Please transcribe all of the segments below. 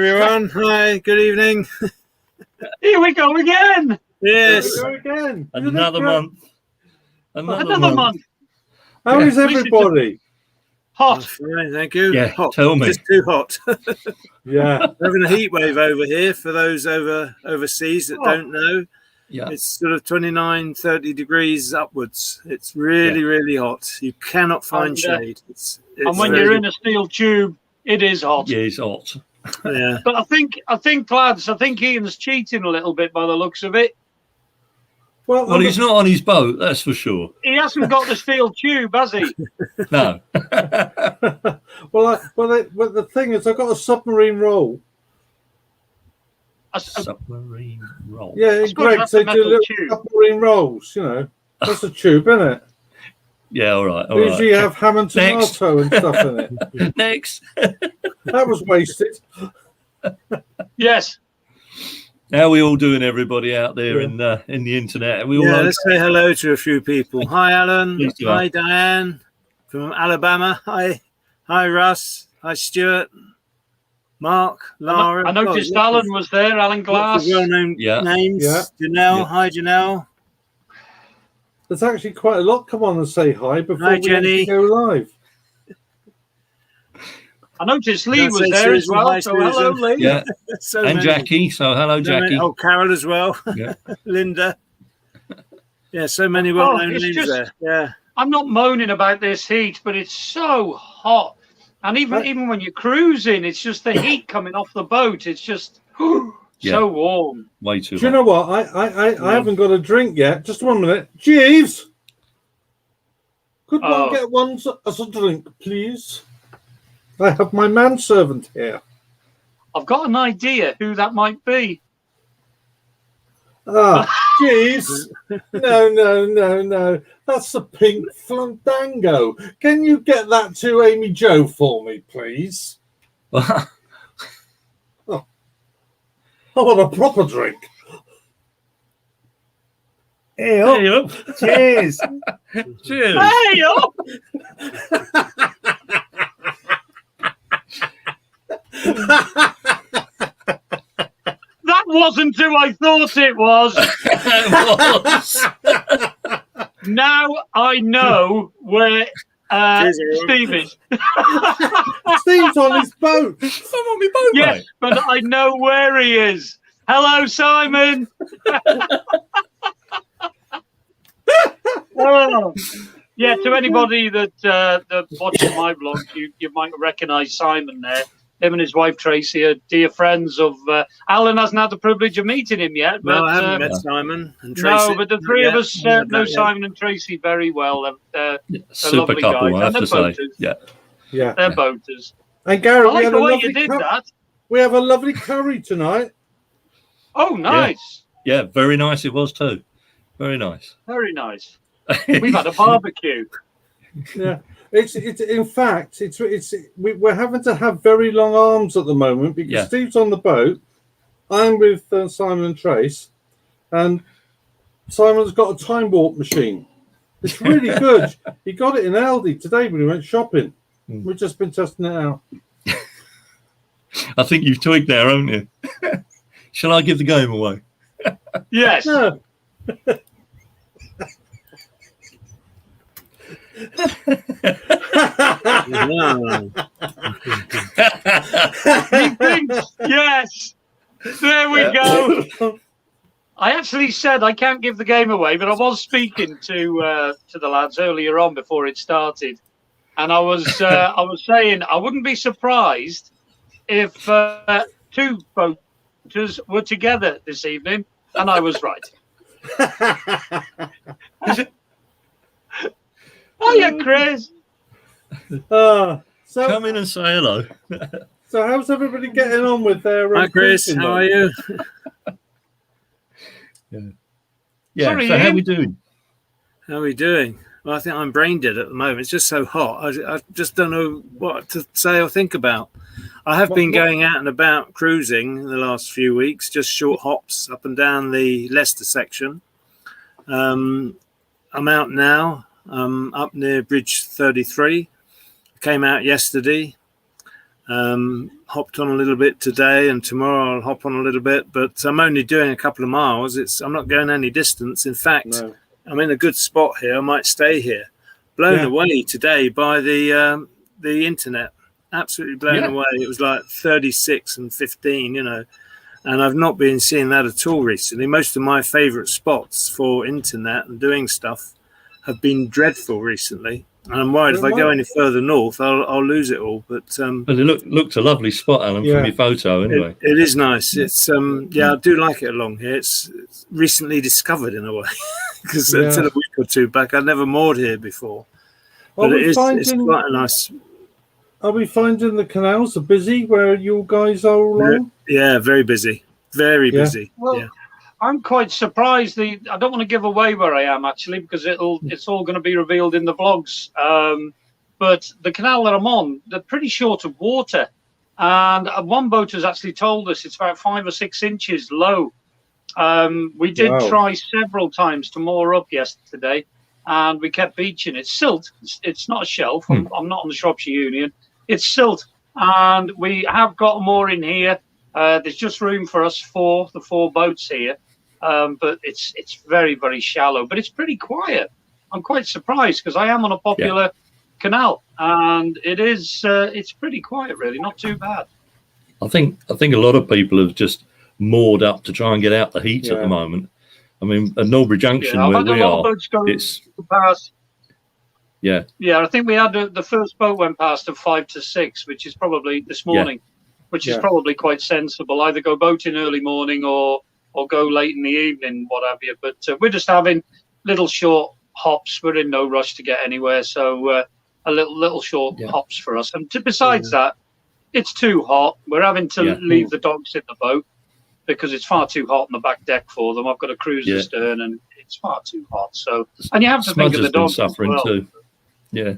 everyone. Hi, good evening. Here we go again. Yes. Here we go again. Another month. Another month. How is everybody? Hot. Fine, thank you. Yeah, hot. tell me. Just too hot. Yeah. We're having a heat wave over here for those overseas that don't know. Yeah. It's sort of 29, 30 degrees upwards. It's really, really hot. You cannot find shade. It's and when you're in a steel tube, it is hot. Yeah, it's hot. Yeah. But I think, lads, I think Ian's cheating a little bit by the looks of it. Well, He's not on his boat, that's for sure. He hasn't got the steel tube, has he? No. well, the thing is, I've got a submarine roll. Submarine roll. Yeah, Greg, they do little submarine rolls, you know. That's a tube, isn't it? Yeah, all right. Usually have ham and tomato and stuff in it. Next. That was wasted. Yes. How are we all doing, everybody out there in the internet? Are we all let's say hello to a few people. Hi, Alan. Please Hi, Diane from Alabama. Hi, Russ. Hi, Stuart. Mark, Lara. I noticed Alan was there. Alan Glass. Well-known names. Yeah. Janelle. Yeah. Hi, Janelle. There's actually quite a lot come on and say hi before Hi, we Jenny. go live. I noticed Lee was there as well. So hello, Lee. Yeah. So and many. Jackie. So hello, Jackie. Oh, Carol as well. Yeah. Linda. Yeah, so many well-known names there. Yeah. I'm not moaning about this heat, but it's so hot. And even when you're cruising, it's just the heat coming off the boat. It's just so warm. Way too hot. Do you know what? I haven't got a drink yet. Just 1 minute. Jeeves! Could one get one as a drink, please? I have my manservant here. I've got an idea who that might be. Jeeves. No. That's the pink Fandango. Can you get that to Amy Jo for me, please? I want a proper drink. Hey up. Cheers. Cheers. Hey up. That wasn't who I thought it was. Now I know where Steve is. Steve's on his boat. I'm on my boat, yes, mate. but I know where he is. Hello, Simon. Yeah, to anybody that watches my vlog, you might recognise Simon there. Him and his wife Tracy are dear friends of. Alan hasn't had the privilege of meeting him yet. But, no, I haven't met Simon and Tracy. No, but the three of us know Simon and Tracy very well. They're super lovely couple, guys. I have to say. Boaters. Yeah, they're boaters. And Gary, I like the way you did that. We have a lovely curry tonight. Oh, nice. Yeah, very nice it was too. Very nice. Very nice. We've had a barbecue. Yeah. It's in fact we're having to have very long arms at the moment because Steve's on the boat. I'm with Simon and Trace, and Simon's got a time warp machine. It's really good. He got it in Aldi today when he went shopping. We've just been testing it out. I think you've twigged there, haven't you? Shall I give the game away? Yes. No. Yes, there we go. I actually said I can't give the game away, but I was speaking to the lads earlier on before it started, and I was saying I wouldn't be surprised if two boaters were together this evening, and I was right. Hiya, Chris. So come in and say hello. So how's everybody getting on with their? Hi, Chris. How are you? Yeah. Sorry, so Ian. how are we doing? How are we doing? Well, I think I'm brain dead at the moment. It's just so hot. I just don't know what to say or think about. I have been going out and about cruising in the last few weeks, just short hops up and down the Leicester section. I'm out now. Up near Bridge 33. Came out yesterday. Hopped on a little bit today, and tomorrow I'll hop on a little bit, but I'm only doing a couple of miles. I'm not going any distance. In fact, No. I'm in a good spot here. I might stay here. Blown away today by the internet. Absolutely blown away. It was like 36 and 15, and I've not been seeing that at all recently. Most of my favorite spots for internet and doing stuff have been dreadful recently. And I'm worried if I go any further north, I'll lose it all. But it looked a lovely spot, Alan, from your photo. Anyway, it is nice. It's I do like it along here. It's recently discovered in a way, because until a week or two back, I'd never moored here before. But it's quite a nice. Are we finding the canals are busy where you guys are all along? Yeah, very busy. Very busy. Well, I'm quite surprised. I don't want to give away where I am actually, because it's all going to be revealed in the vlogs. But the canal that I'm on, they're pretty short of water, and one boat has actually told us it's about 5 or 6 inches low. We did try several times to moor up yesterday, and we kept beaching. It's silt. It's not a shelf. I'm not on the Shropshire Union. It's silt, and we have got a mooring here. There's just room for us the 4 boats here. But it's very, very shallow, but it's pretty quiet. I'm quite surprised because I am on a popular canal, and it's pretty quiet, really, not too bad. I think a lot of people have just moored up to try and get out the heat at the moment. I mean, at Norbury Junction where we are, it's past. Yeah, I think we had the first boat went past at 5 to 6, which is probably this morning, which is probably quite sensible. Either go boating early morning or go late in the evening, what have you. But we're just having little short hops. We're in no rush to get anywhere, so a little short hops for us. And besides that, it's too hot. We're having to leave the dogs in the boat because it's far too hot on the back deck for them. I've got a cruiser stern, and it's far too hot. So, and you have to think of the dogs suffering as well. too.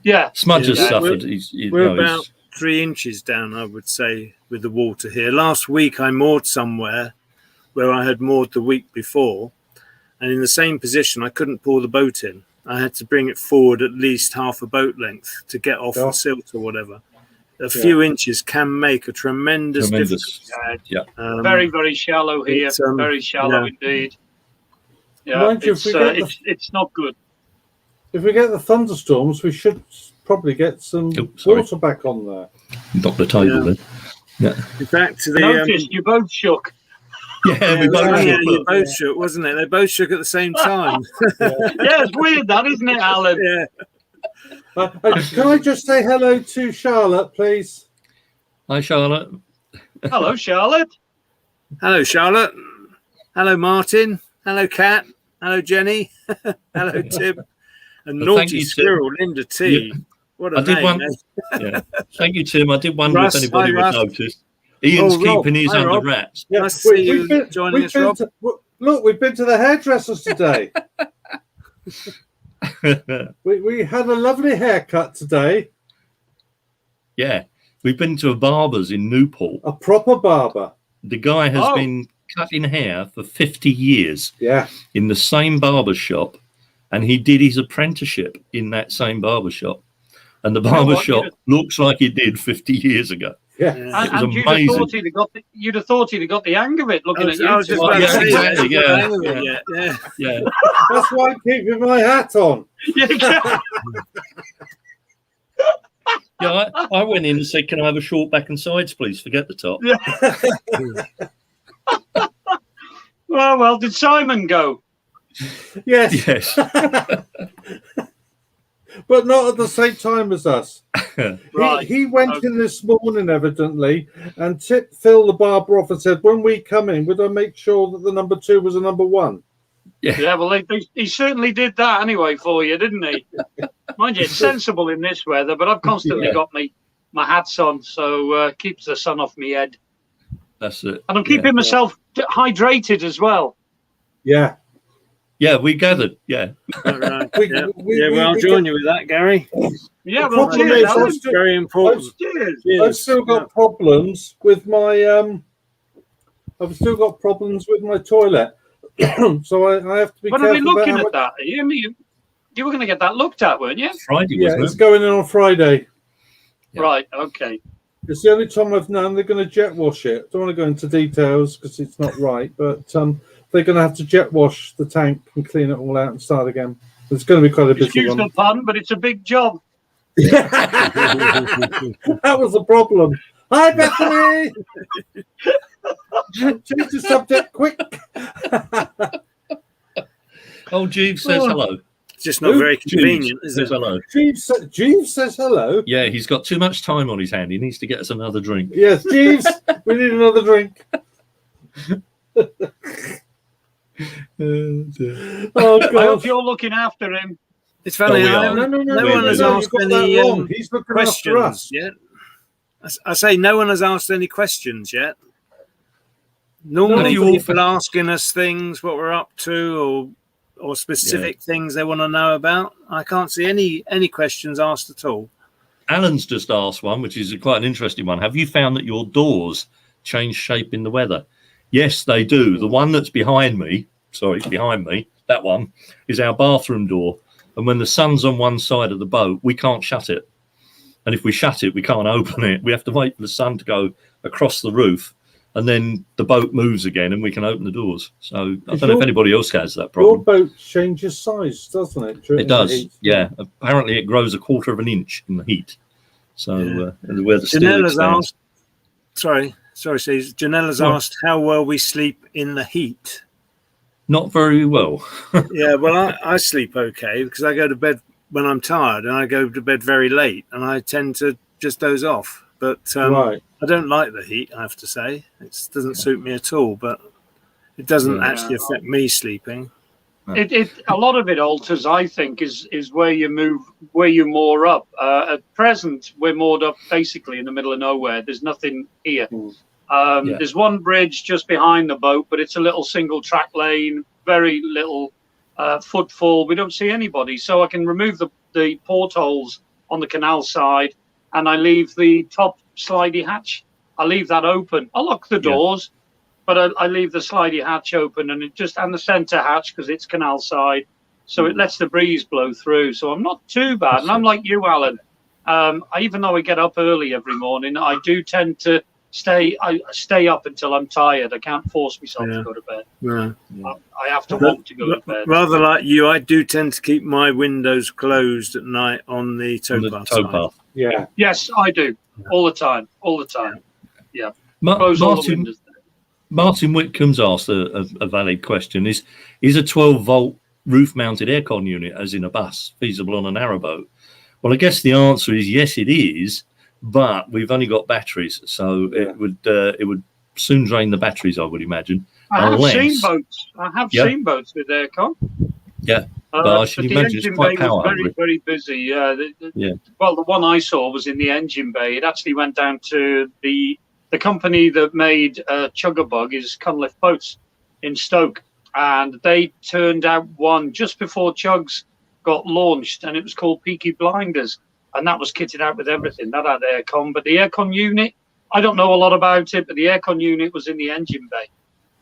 Yeah. Smudge has suffered. We're about 3 inches down, I would say, with the water here. Last week I moored somewhere where I had moored the week before, and in the same position I couldn't pull the boat in. I had to bring it forward at least half a boat length to get off the silt or whatever. A few inches can make a tremendous difference. Very, very shallow here. Very shallow indeed. Yeah, it's not good. If we get the thunderstorms, we should probably get some water back on there. Knock the table then. Yeah. In fact, noticed you both shook. You both shook, wasn't it? They both shook at the same time. It's weird, that, isn't it, Alan? Can I just say hello to Charlotte, please? Hi, Charlotte. Hello, Charlotte. Hello, Charlotte. Hello, Martin. Hello, Kat. Hello, Jenny. Hello, Tim. And naughty squirrel, Linda T. What a name. Thank you, Tim. I did wonder if anybody would notice. Ian's keeping his under wraps. Nice to see you joining us, Rob. Look, we've been to the hairdressers today. we had a lovely haircut today. Yeah, we've been to a barber's in Newport. A proper barber. The guy has been cutting hair for 50 years. Yeah. In the same barber shop, and he did his apprenticeship in that same barber shop. And the barber shop looks like it did 50 years ago. Yeah. It was amazing. You'd have thought he'd have got the hang of it looking at you. Yeah. That's why I'm keeping my hat on. I went in and said, "Can I have a short back and sides, please? Forget the top." Well, did Simon go? Yes. But not at the same time as us. Right. He went in this morning, evidently, and tipped Phil the barber off and said, "When we come in, would I make sure that the number 2 was a number 1?" Yeah, well, he certainly did that anyway for you, didn't he? Mind you, it's sensible in this weather, but I've constantly got my hats on, so keeps the sun off my head. That's it. And I'm keeping myself hydrated as well. Yeah. Yeah, we gathered. Yeah. Right. I'll join you with that, Gary. Yeah, well, it's very important. I've still got problems with my toilet. So I have to be careful. When are we looking at that? You were going to get that looked at, weren't you? Friday, it's going in on Friday. Yeah. Right, okay. It's the only time I've known they're going to jet wash it. Don't want to go into details because it's not right, but they're going to have to jet wash the tank and clean it all out and start again. It's going to be quite a busy Excuse one. the pun, but it's a big job. That was the problem. Hi, Bethany. Change the subject quick. Oh, Jeeves says hello. It's just not very convenient, is Says it? hello. Jeeves says hello. Yeah, he's got too much time on his hand. He needs to get us another drink. Yes, Jeeves, we need another drink. Oh, I God. hope you're looking after him. It's funny. No, we are. No, No one has asked any He's looking after us. questions yet. I say no one has asked any questions yet. Normally, No, people asking us things, what we're up to, or specific things they want to know about. I can't see any questions asked at all. Alan's just asked one, which is quite an interesting one. Have you found that your doors change shape in the weather? Yes, they do. The one that's behind me, that one is our bathroom door. And when the sun's on one side of the boat, we can't shut it. And if we shut it, we can't open it. We have to wait for the sun to go across the roof, and then the boat moves again and we can open the doors. So I don't know if anybody else has that problem. Your boat changes size, doesn't it? It does, yeah. Apparently it grows 1/4 of an inch in the heat. So where the steel Janella's expands. asked, sorry, Steve. Janella's asked how well we sleep in the heat. Not very well. Yeah, well, I sleep okay because I go to bed when I'm tired and I go to bed very late and I tend to just doze off. But Right. I don't like the heat, I have to say. It doesn't suit me at all, but it doesn't actually affect me sleeping. A lot of it alters, I think, is where you moor up. At present, we're moored up basically in the middle of nowhere. There's nothing here. There's one bridge just behind the boat, but it's a little single track lane, very little footfall. We don't see anybody, so I can remove the portholes on the canal side, and I leave the top slidey hatch. I leave that open. I lock the doors. But I leave the slidey hatch open and the centre hatch because it's canal side, so it lets the breeze blow through. So I'm not too bad. And I'm like you, Alan. Even though I get up early every morning, I do tend to stay up until I'm tired. I can't force myself to go to bed. No. I have to want to go to bed. Rather like you, I do tend to keep my windows closed at night on the towpath side. Yeah. Yes, I do. All the time. Yeah. Close all the windows. Martin Whitcomb's asked a valid question. Is a 12-volt roof-mounted aircon unit, as in a bus, feasible on a narrowboat? Well, I guess the answer is yes, it is, but we've only got batteries, so it would soon drain the batteries, I would imagine. I have seen boats with aircon. Yeah, but I should imagine it's quite power hungry. Very busy. Well, the one I saw was in the engine bay. It actually went down to the company that made Chuggabug is Cunliffe Boats in Stoke, and they turned out one just before Chugs got launched, and it was called Peaky Blinders, and that was kitted out with everything. That had aircon, but the aircon unit, I don't know a lot about it, but the aircon unit was in the engine bay,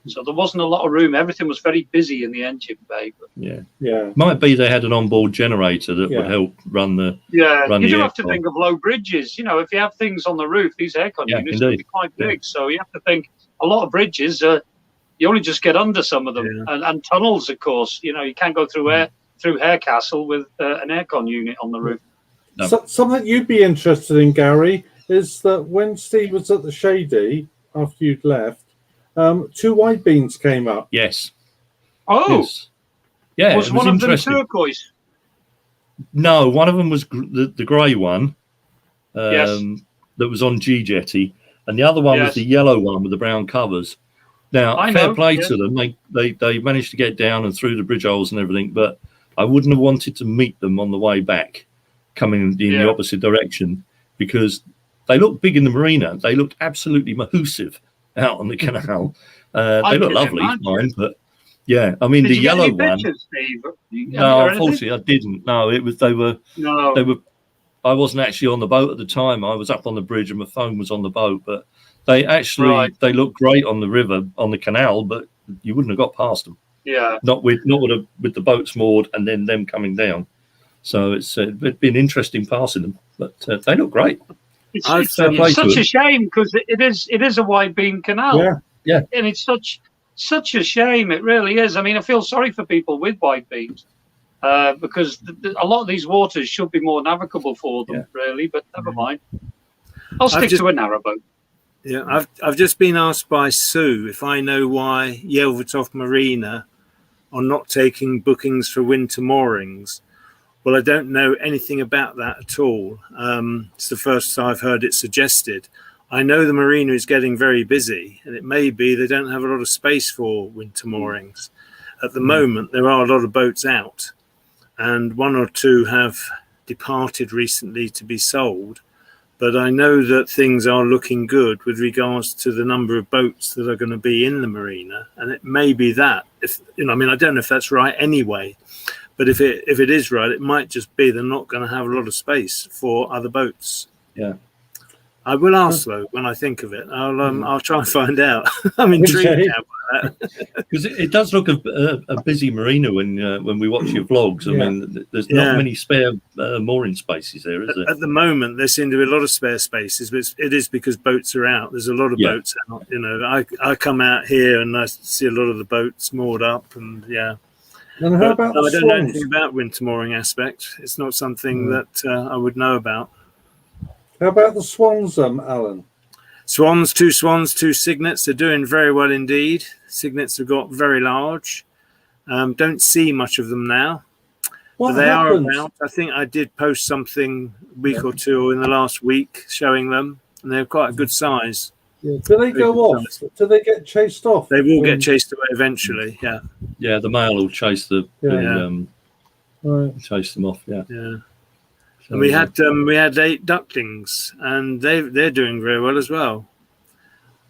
so there wasn't a lot of room. Everything was very busy in the engine bay. But might be they had an onboard generator that would help run the you the do have to aircon. think of low bridges. If you have things on the roof, these aircon units can be quite big, so you have to think a lot of bridges. You only just get under some of them, and tunnels, of course. You can't go through Harecastle with an aircon unit on the roof. No. So, something you'd be interested in, Gary, is that when Steve was at the Shady after you'd left, 2 wide beams came up. Yes. Oh, yes. Yeah. was one of them turquoise? No, one of them was the grey one. That was on G Jetty, and the other one was the yellow one with the brown covers. Now, fair play to them. They managed to get down and through the bridge holes and everything, but I wouldn't have wanted to meet them on the way back, coming in the opposite direction, because they looked big in the marina. They looked absolutely mahoosive out on the canal. They look lovely, fine, but yeah, I mean, the yellow one. Pictures, Steve? No, unfortunately, I didn't. No, it was they were. I wasn't actually on the boat at the time. I was up on the bridge and my phone was on the boat, but they actually they look great on the river, on the canal, but you wouldn't have got past them. Yeah, not with the boats moored and then them coming down. So it'd be an interesting passing them, but they look great. It's such a shame because it is a wide beam canal. Yeah. And it's such a shame. It really is. I mean, I feel sorry for people with wide beams because a lot of these waters should be more navigable for them, really. But never mind. I'll stick to a narrowboat. Yeah, I've just been asked by Sue if I know why Yelvertoft Marina are not taking bookings for winter moorings. Well, I don't know anything about that at all. It's the first I've heard it suggested. I know the marina is getting very busy, and it may be they don't have a lot of space for winter moorings. At the moment, there are a lot of boats out, and one or two have departed recently to be sold. But I know that things are looking good with regards to the number of boats that are going to be in the marina, and it may be that. I don't know if that's right anyway. But if it is right, it might just be they're not going to have a lot of space for other boats. Yeah, I will ask though when I think of it. I'll try and find out. I'm intrigued now by that because it does look a busy marina when we watch your vlogs. I mean, there's not many spare mooring spaces there, is there? At the moment, there seem to be a lot of spare spaces, but it is because boats are out. There's a lot of boats out. I come out here and I see a lot of the boats moored up, and And how about I don't know anything about winter mooring aspect. It's not something that I would know about. How about the swans, Alan? Swans, two cygnets. They're doing very well indeed. Cygnets have got very large. Don't see much of them now. But they are about. I think I did post something a week or two in the last week showing them, and they're quite a good size. Yeah. Do they go off? Do they get chased off? They will get chased away eventually. Yeah. Yeah, the male will chase chase them off. Yeah. Yeah. And we had 8 ducklings, and they're doing very well as well.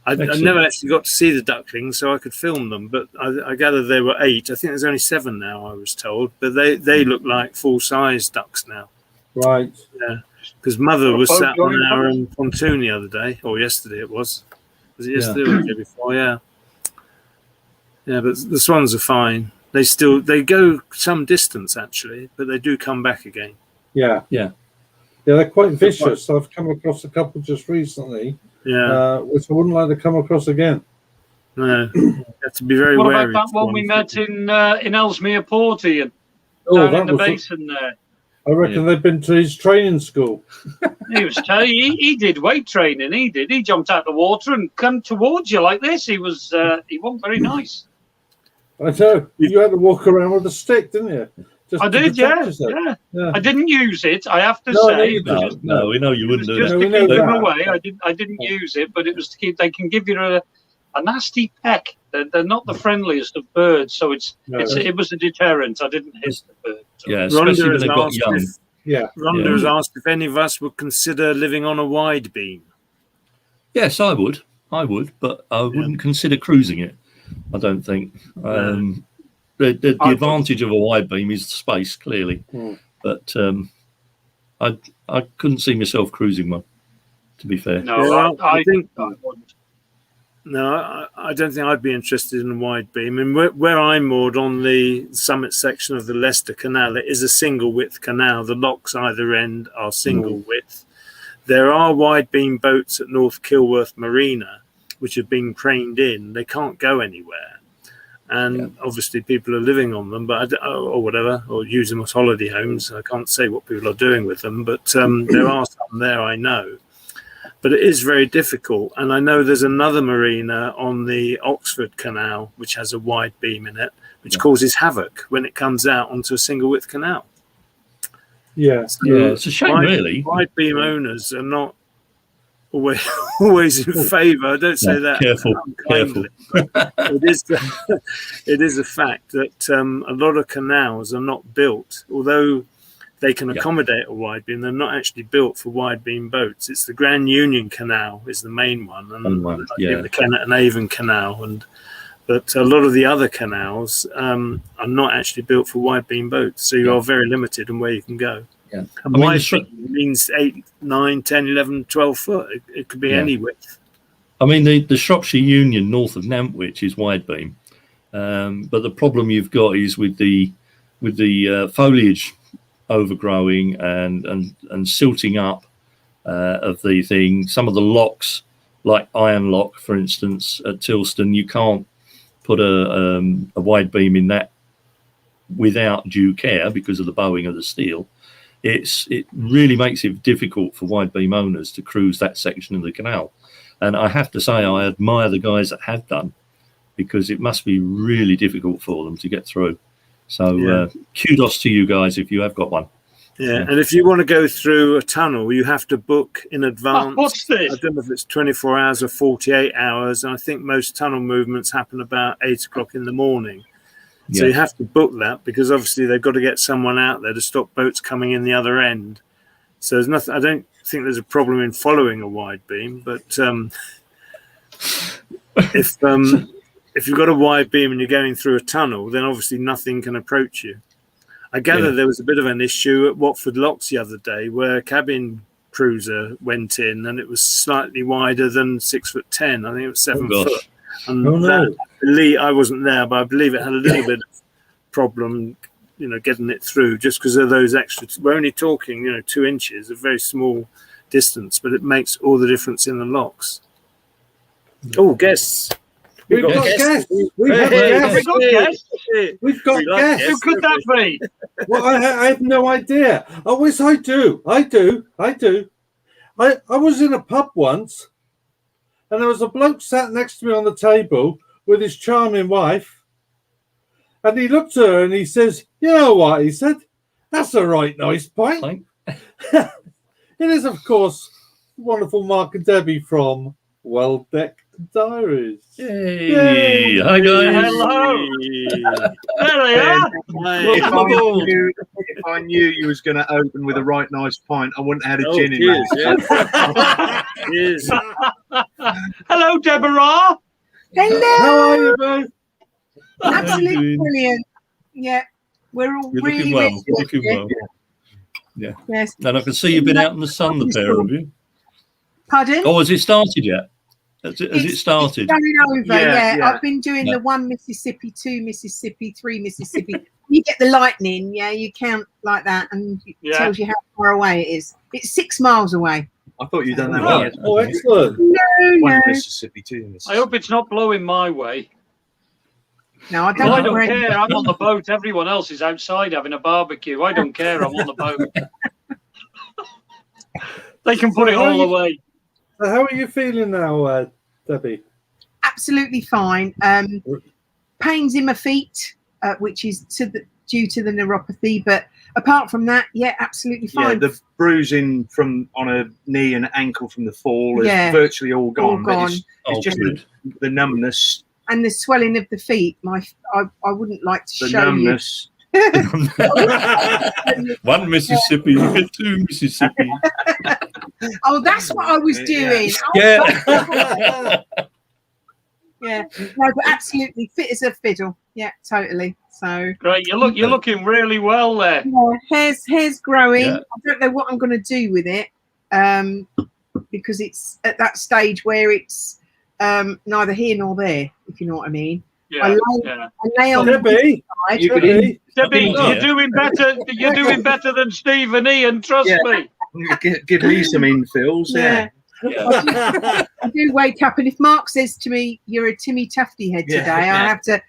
I never actually got to see the ducklings, so I could film them. But I gather there were 8. I think there's only 7 now, I was told. But they look like full-size ducks now. Right. Yeah. Because Mother was sat on our pontoon the other day, or yesterday it was. Was it yesterday or the day before? Yeah. Yeah, but the swans are fine. They go some distance actually, but they do come back again. Yeah. They're quite vicious. I've come across a couple just recently. Yeah. Which I wouldn't like to come across again. No, you have to be very wary. What about that one we met in Ellesmere Port, Ian? Down in the basin there. I reckon they've been to his training school. He did weight training. He jumped out the water and come towards you like this. He wasn't very nice. I know. You had to walk around with a stick, didn't you? I did, yeah. I didn't use it, I have to say. No, we know you wouldn't do that. Just to keep them away. I didn't use it, but it was to keep. They can give you a nasty peck. They're not the friendliest of birds, so it was a deterrent. I didn't hit the bird. So. Yeah, especially when they got young. Rhonda has asked if any of us would consider living on a wide beam. Yes, I would, but I wouldn't consider cruising it. I don't think. The advantage of a wide beam is the space, clearly, but I couldn't see myself cruising one. To be fair, no, I think I wouldn't. No, I don't think I'd be interested in a wide beam. I mean, where I'm moored on the summit section of the Leicester Canal, it is a single width canal. The locks either end are single width. There are wide beam boats at North Kilworth Marina, which have been craned in. They can't go anywhere. And obviously people are living on them, but or whatever, or use them as holiday homes. I can't say what people are doing with them, but there are some there, I know. But it is very difficult. And I know there's another marina on the Oxford Canal, which has a wide beam in it, which causes havoc when it comes out onto a single width canal. Yeah. So it's a shame, really. Wide beam owners are not always in favour. I don't say that. Careful. It is a fact that a lot of canals are not built, although they can accommodate a wide beam. They're not actually built for wide beam boats. It's the Grand Union Canal is the main one, and the Kennet and Avon Canal, but a lot of the other canals are not actually built for wide beam boats. So you are very limited in where you can go. Yeah. And wide beam means 8, 9, 10, 11, 12 foot. It could be any width. I mean, the Shropshire Union north of Nantwich is wide beam, but the problem you've got is with the foliage overgrowing and silting up. of the thing. Some of the locks, like Iron Lock, for instance, at Tilston, you can't put a wide beam in that without due care because of the bowing of the steel. It really makes it difficult for wide beam owners to cruise that section of the canal. And I have to say, I admire the guys that have done, because it must be really difficult for them to get through. So kudos to you guys if you have got one. Yeah, and if you want to go through a tunnel, you have to book in advance. What's this? I don't know if it's 24 hours or 48 hours. And I think most tunnel movements happen about 8 o'clock in the morning. So you have to book that, because obviously they've got to get someone out there to stop boats coming in the other end. So there's nothing. I don't think there's a problem in following a wide beam, but if you've got a wide beam and you're going through a tunnel, then obviously nothing can approach you. I gather there was a bit of an issue at Watford Locks the other day where a cabin cruiser went in and it was slightly wider than 6'10". I think it was 7 foot. And I wasn't there, but I believe it had a little bit of problem, getting it through, just because of those extra. We're only talking, 2 inches, a very small distance, but it makes all the difference in the locks. Oh, guests. We've got guests. We've got guests. Who could that be? Well, I have no idea. Oh, yes, I do. I was in a pub once, and there was a bloke sat next to me on the table with his charming wife, and he looked at her and he says, "You know what?" he said, "That's a right nice pint." It is, of course, wonderful Mark and Debbie from Well Deck Diaries. Yay. Hi guys. Hello. There they are. If I knew you was going to open with a right nice pint, I wouldn't have had a gin in there. Cheers. Hello, Deborah. Hello. How are you both? Absolutely brilliant. Yeah, we're all You're really, looking well. really You're looking well. Yeah. Yes. And I can see you've been out in the sun, the pair of you. Pardon? Oh, has it started yet? Has it started? It's going over, Yeah. I've been doing the 1 Mississippi, 2 Mississippi, 3 Mississippi. You get the lightning, you count like that, and it tells you how far away it is. It's 6 miles away. I thought you'd done that Oh. one. Oh, excellent. No. One Mississippi, 2 Mississippi. I hope it's not blowing my way. No, I don't. Well, I don't care. I'm on the boat. Everyone else is outside having a barbecue. I don't care. I'm on the boat. They can put it all away. So how are you feeling now, Debbie? Absolutely fine. Pains in my feet, which is due to the neuropathy, but apart from that, absolutely fine. Yeah, the bruising on a knee and ankle from the fall is virtually all gone. All gone. It's just the numbness. And the swelling of the feet. I wouldn't like to The show numbness. you. 1 Mississippi, 2 Mississippi. Oh, that's what I was doing. Yeah. Yeah. No, but absolutely fit as a fiddle. Yeah, totally. So Great. You're looking really well there. yeah, hair's growing. Yeah. I don't know what I'm going to do with it, because it's at that stage where it's neither here nor there, if you know what I mean. Yeah. I lay on Debbie, the side. Debbie, Oh, you're doing better. You're doing better than Steve and Ian. Trust me. Give me some infills. Yeah. Yeah. I do wake up, and if Mark says to me, "You're a Timmy Tufty head today," I have to,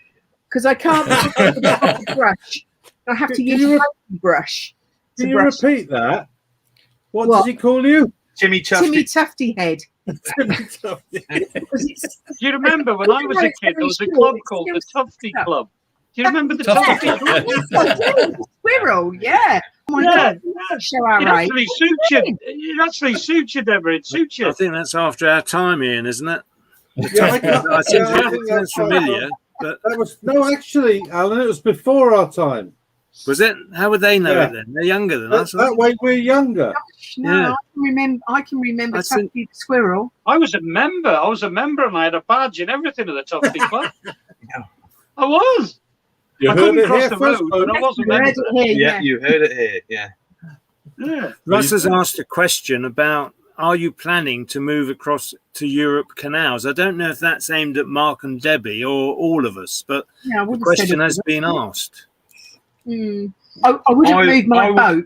because I can't use a brush. I have to use a brush. Can you repeat that? What does he call you? Timmy Tufty. Timmy Tufty head. Do you remember when I was a kid, there was a club called the Tufty Club? Do you remember the Tufty Club? The squirrel, yeah. Oh my God, show our age. It actually suits you, Deborah. It suits you. I think that's after our time, Ian, isn't it? Yeah, I think that's familiar. But that was actually, Alan. It was before our time. was it? How would they know it then? They're younger than us. That way, we're younger. Gosh, no, I can remember Tufty the squirrel. I was a member, and I had a badge and everything of the Tufty Club. I was. I couldn't cross the road, but I wasn't a member. Yeah, you heard it here. Yeah. Russ has asked a question about: are you planning to move across to Europe Canals? I don't know if that's aimed at Mark and Debbie or all of us, but the question has been asked. I wouldn't move my boat.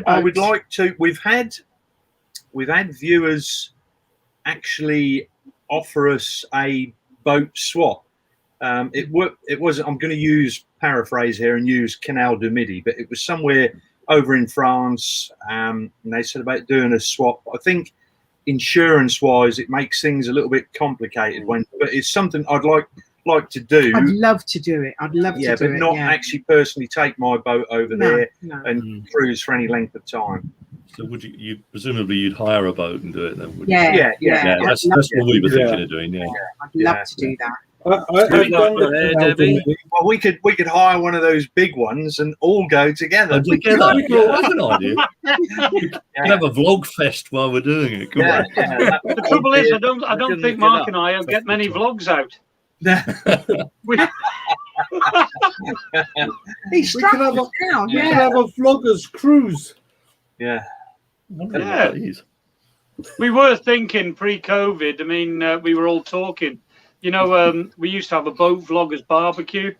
I would like to. We've had had viewers actually offer us a boat swap. It was, I'm going to paraphrase here and use Canal du Midi, but it was somewhere over in France, and they said about doing a swap. I think insurance-wise, it makes things a little bit complicated, but it's something I'd like to do. I'd love to do it. I'd love to do it. But not actually personally take my boat over there and cruise for any length of time. So would you presumably you'd hire a boat and do it then? Would Yeah, you? Yeah. That's what we were thinking of doing. Yeah, I'd love to do that. Well, we could hire one of those big ones and all go together. That's an idea. We could have a vlog fest while we're doing it. The trouble is, I don't think Mark and I will get many vlogs out. He's we can have a vloggers cruise. Yeah. We were thinking pre-COVID. I mean, we were all talking. You know, we used to have a boat vloggers barbecue,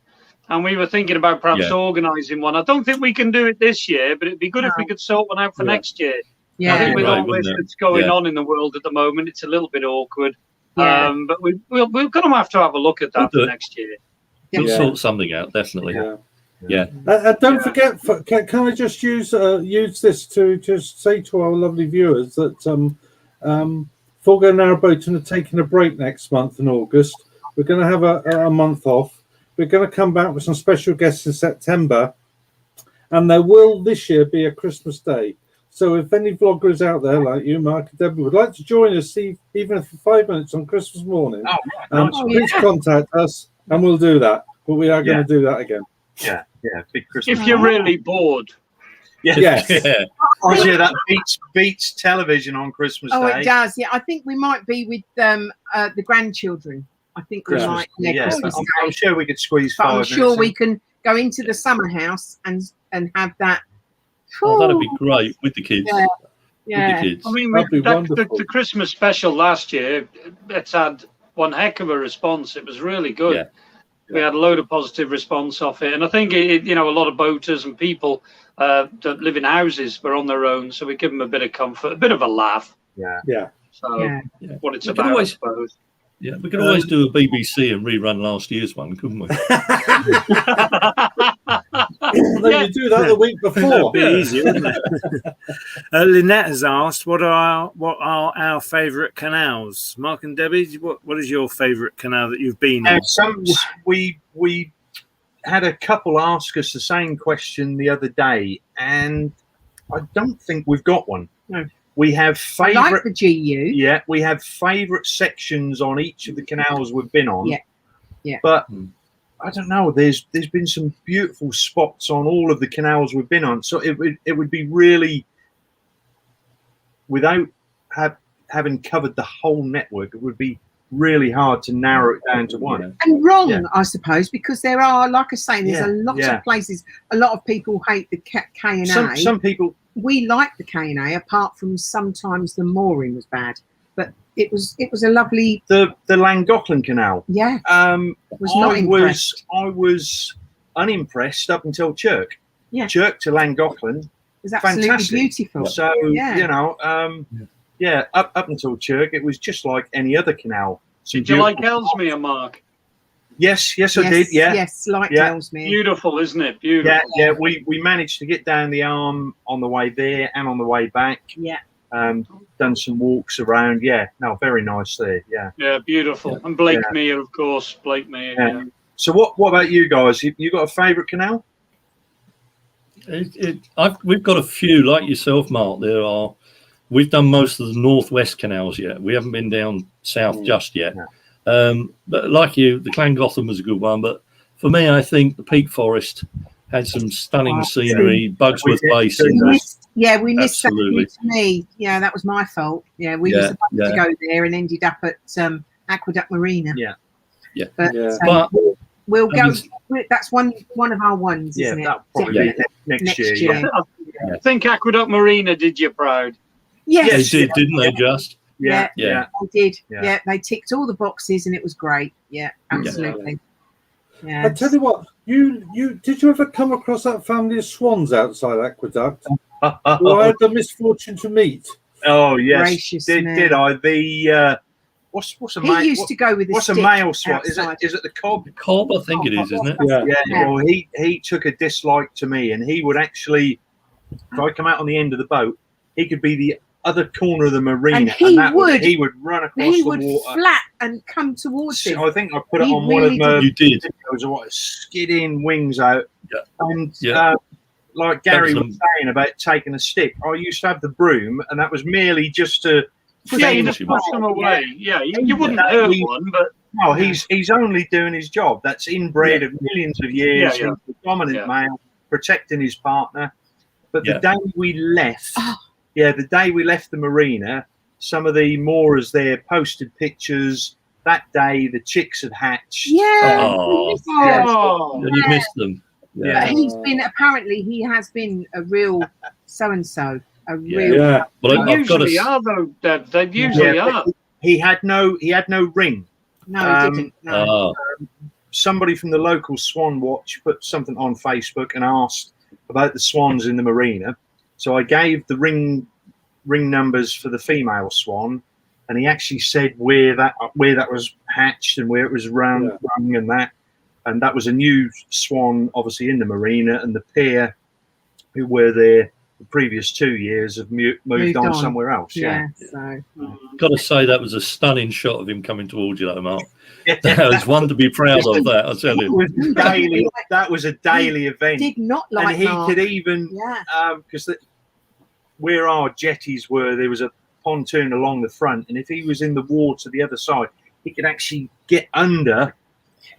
and we were thinking about perhaps organising one. I don't think we can do it this year, but it'd be good if we could sort one out for next year. I think with all this that's going on in the world at the moment, it's a little bit awkward. But we're going to have a look at that for next year. We'll sort something out, definitely. Don't forget, can I just use this to just say to our lovely viewers that Go Narrowboating are taking a break next month in August. We're going to have a month off. We're going to come back with some special guests in September, and there will this year be a Christmas Day. So if any vloggers out there like you, Mark and Debbie, would like to join us, even for 5 minutes on Christmas morning, please contact us and we'll do that. But we are going to do that again. Yeah, big Christmas. If you're really bored. Yes. That beats television on Christmas Day. Oh, it does. Yeah, I think we might be with the grandchildren. I think we might. Christmas Day. I'm sure we could squeeze 5 minutes. I'm sure we can go into the summer house and have that. Oh, that'd be great with the kids. Yeah. With the kids. I mean, the Christmas special last year, it's had one heck of a response. It was really good. Yeah. We had a load of positive response off it, and I think a lot of boaters and people that live in houses were on their own, so we give them a bit of comfort, a bit of a laugh. So what it's about, I suppose. Yeah, we could always do a BBC and rerun last year's one, couldn't we? Then you do that the week before. That'd be easy, wouldn't it? Lynette has asked, what are our favourite canals? Mark and Debbie, what is your favourite canal that you've been in? We had a couple ask us the same question the other day, and I don't think we've got one. No. We have favourite. I like the GU. Yeah, we have favourite sections on each of the canals we've been on. Yeah. But I don't know. There's been some beautiful spots on all of the canals we've been on. So it would be really, without having covered the whole network, it would be really hard to narrow it down to one. And wrong, I suppose, because there are, like I say, there's a lot of places. A lot of people hate the K&A. Some people. We like the K&A, apart from sometimes the mooring was bad, but it was a lovely. The Llangollen Canal. Yeah. I was unimpressed up until Chirk. Yeah. Chirk to Llangollen. It's absolutely fantastic. Beautiful. So up until Chirk, it was just like any other canal. Did you like Ellesmere, Mark? Yes, I did. Yeah. Yes, like Ellesmere. Beautiful, isn't it? Beautiful. Yeah. We managed to get down the arm on the way there and on the way back. Yeah. Done some walks around. Yeah. No, very nice there. Yeah. Yeah, beautiful. And Blakemere, of course. Blakemere. Yeah. So what about you guys? You got a favourite canal? We've got a few, like yourself, Mark. We've done most of the northwest canals yet. We haven't been down south just yet. No. But like you, the Llangollen was a good one. But for me, I think the Peak Forest had some stunning scenery. Bugsworth Basin. We missed that. To me, that was my fault. Yeah, we were supposed to go there and ended up at Aqueduct Marina. Yeah. But we'll go. That's one of our ones, isn't it? That'll probably be next year. I think Aqueduct Marina did you proud. Yes, they did, didn't they? Just. Yeah, they did. Yeah, they ticked all the boxes and it was great. Yeah, absolutely. Yeah. I tell you what, you did you ever come across that family of swans outside Aqueduct? Who I had the misfortune to meet. Oh yes, Gracious did me. I? The what's a He used to go with a what's a stick male swat? outside. Is it the cob? Cob, I think it is, isn't it? Yeah. Yeah. Well, he took a dislike to me, and he would actually, if I come out on the end of the boat, he could be the other corner of the marina, And he would run across He the would water. flat and come towards him. I think I put it He on one really of my You did. videos of what skidding wings out, Yeah. and Yeah. like Gary was was saying about taking a stick, I used to have the broom, and that was merely just to. Yeah, you Finish just him push off. them away. Yeah, you wouldn't Yeah. hurt one, but No, he's only doing his job. That's inbred of millions of years. Yeah, yeah. He's the dominant Yeah. male, protecting his partner. But the Yeah. day we left, Oh. the day we left the marina, some of the moorers there posted pictures. That day, the chicks had hatched. Yeah. Oh. oh, And you missed them. Yeah. But he has been a real so and so. A real. Yeah. Well, they I've got usually to. are though. Deb. They usually are. He had no ring. No, he didn't. No. Oh, Somebody from the local Swan Watch put something on Facebook and asked about the swans in the marina. So I gave the ring numbers for the female swan, and he actually said where that was hatched and where it was rung and that was a new swan, obviously in the marina, and the pair who were there the previous 2 years have moved on somewhere else. Yeah. So. got to say that was a stunning shot of him coming towards you, though, Mark. That was one to be proud of. That I tell you. That was a daily event. Did not like and he Mark. could even because where our jetties were, there was a pontoon along the front, and if he was in the water the other side, he could actually get under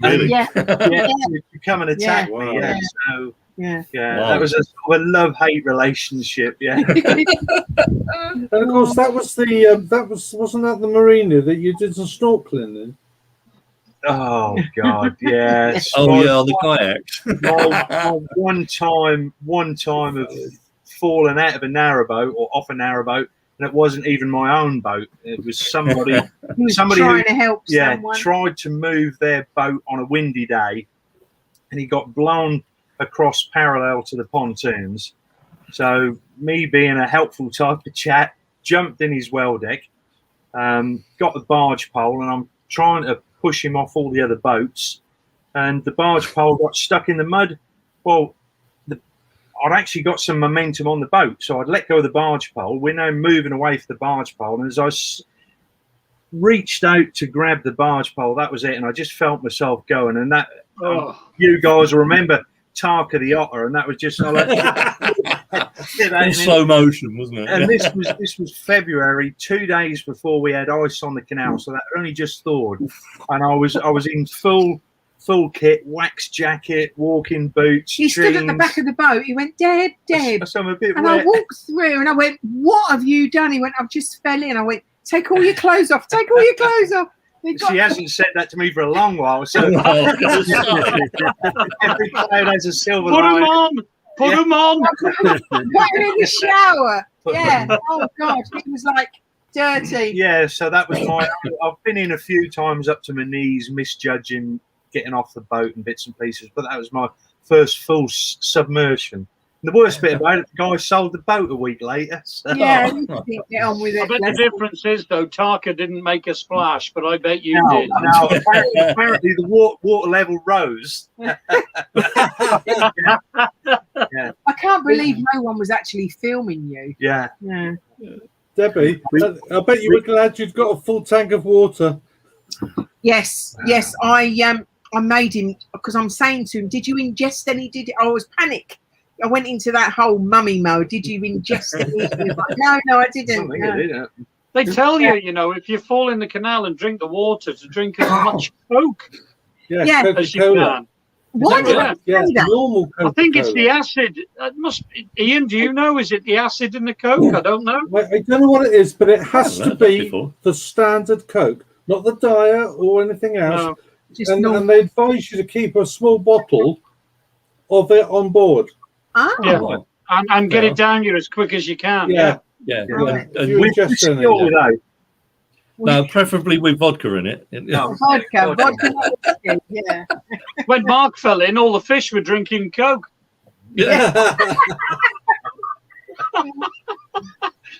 and to come and attack me. Wow. Yeah, so Yeah. wow. That was a sort of love-hate relationship. Yeah. And of course, that was wasn't that the marina that you did some snorkeling in? Oh God, yes. Oh yeah, on the kayaks. one time of falling out of a narrowboat or off a narrowboat, and it wasn't even my own boat. It was somebody. He was somebody trying to help someone. tried to move their boat on a windy day, and he got blown across parallel to the pontoons. So me being a helpful type of chap, jumped in his well deck, got the barge pole, and I'm trying to push him off all the other boats, and the barge pole got stuck in the mud. Well, I'd actually got some momentum on the boat, so I'd let go of the barge pole. We're now moving away from the barge pole, and as I reached out to grab the barge pole, that was it, and I just felt myself going. And that you guys will remember Tarka the Otter, and that was just in slow motion, wasn't it? And this was February, 2 days before we had ice on the canal, so that only just thawed, and I was in full kit, wax jacket, walking boots. He stood at the back of the boat. He went, Deb. So I'm a bit and wet. I walked through, and I went, "What have you done?" He went, "I've just fell in." I went, "Take all your clothes off. Take all your clothes off." She hasn't said that to me for a long while. So every cloud has a silver lining. Put them on. Put him in the shower. Yeah. Oh God, it was like dirty. Yeah. So that was I've been in a few times up to my knees, misjudging getting off the boat and bits and pieces, but that was my first full submersion. And the worst bit about it, the guy sold the boat a week later. So. Yeah, you didn't get on with it. I bet the difference is, though, Tarka didn't make a splash, but I bet you did. No, apparently the water level rose. I can't believe no one was actually filming you. Yeah. Debbie, I bet you were glad you'd got a full tank of water. Yes. I made him, because I'm saying to him, "Did you ingest any?" I was panic. I went into that whole mummy mode. "Did you ingest any?" He was like, no, I didn't. No. They tell you, if you fall in the canal and drink the water, to drink as much Coke as you can. Why did I say that? Normal Coca-Cola. I think it's the acid. It must be. Ian, do you know? Is it the acid in the Coke? I don't know. I don't know what it is, but it has to be the standard Coke, not the diet or anything else. No. And they advise you to keep a small bottle of it on board. Oh. Yeah. And get it down you as quick as you can. Yeah. No, preferably with vodka in it. Vodka. Yeah. When Mark fell in, all the fish were drinking Coke. Yeah.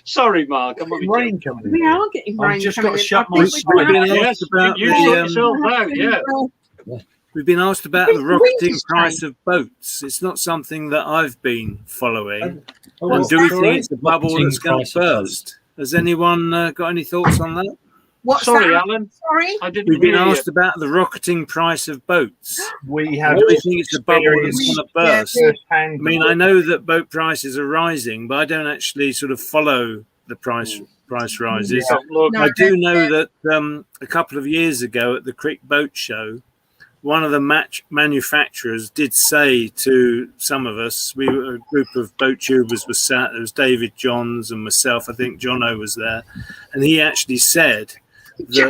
Sorry, Mark. I'm only rain coming in. We are getting rain. I've just coming got to in. shut I my think we're gonna have Yes, about you the, sort yourself out, yeah. We've been asked about think the the rocketing winter's price of boats. It's not something that I've been following. And What's do we that? think it's a bubble Rocketing that's going price to of burst? Has anyone got any thoughts on that? What's Sorry, that? Alan. Sorry. I didn't We've been hear you. asked about the rocketing price of boats. We have Do we think it's a bubble that's experienced going to burst? first-hand I mean, I know that boat prices are rising, but I don't actually sort of follow the price rises. Yeah. Look, No, I do know that a couple of years ago at the Crick Boat Show, one of the manufacturers did say to some of us, we were a group of boat tubers was sat, there was David Johns and myself, I think Jono was there, and he actually said that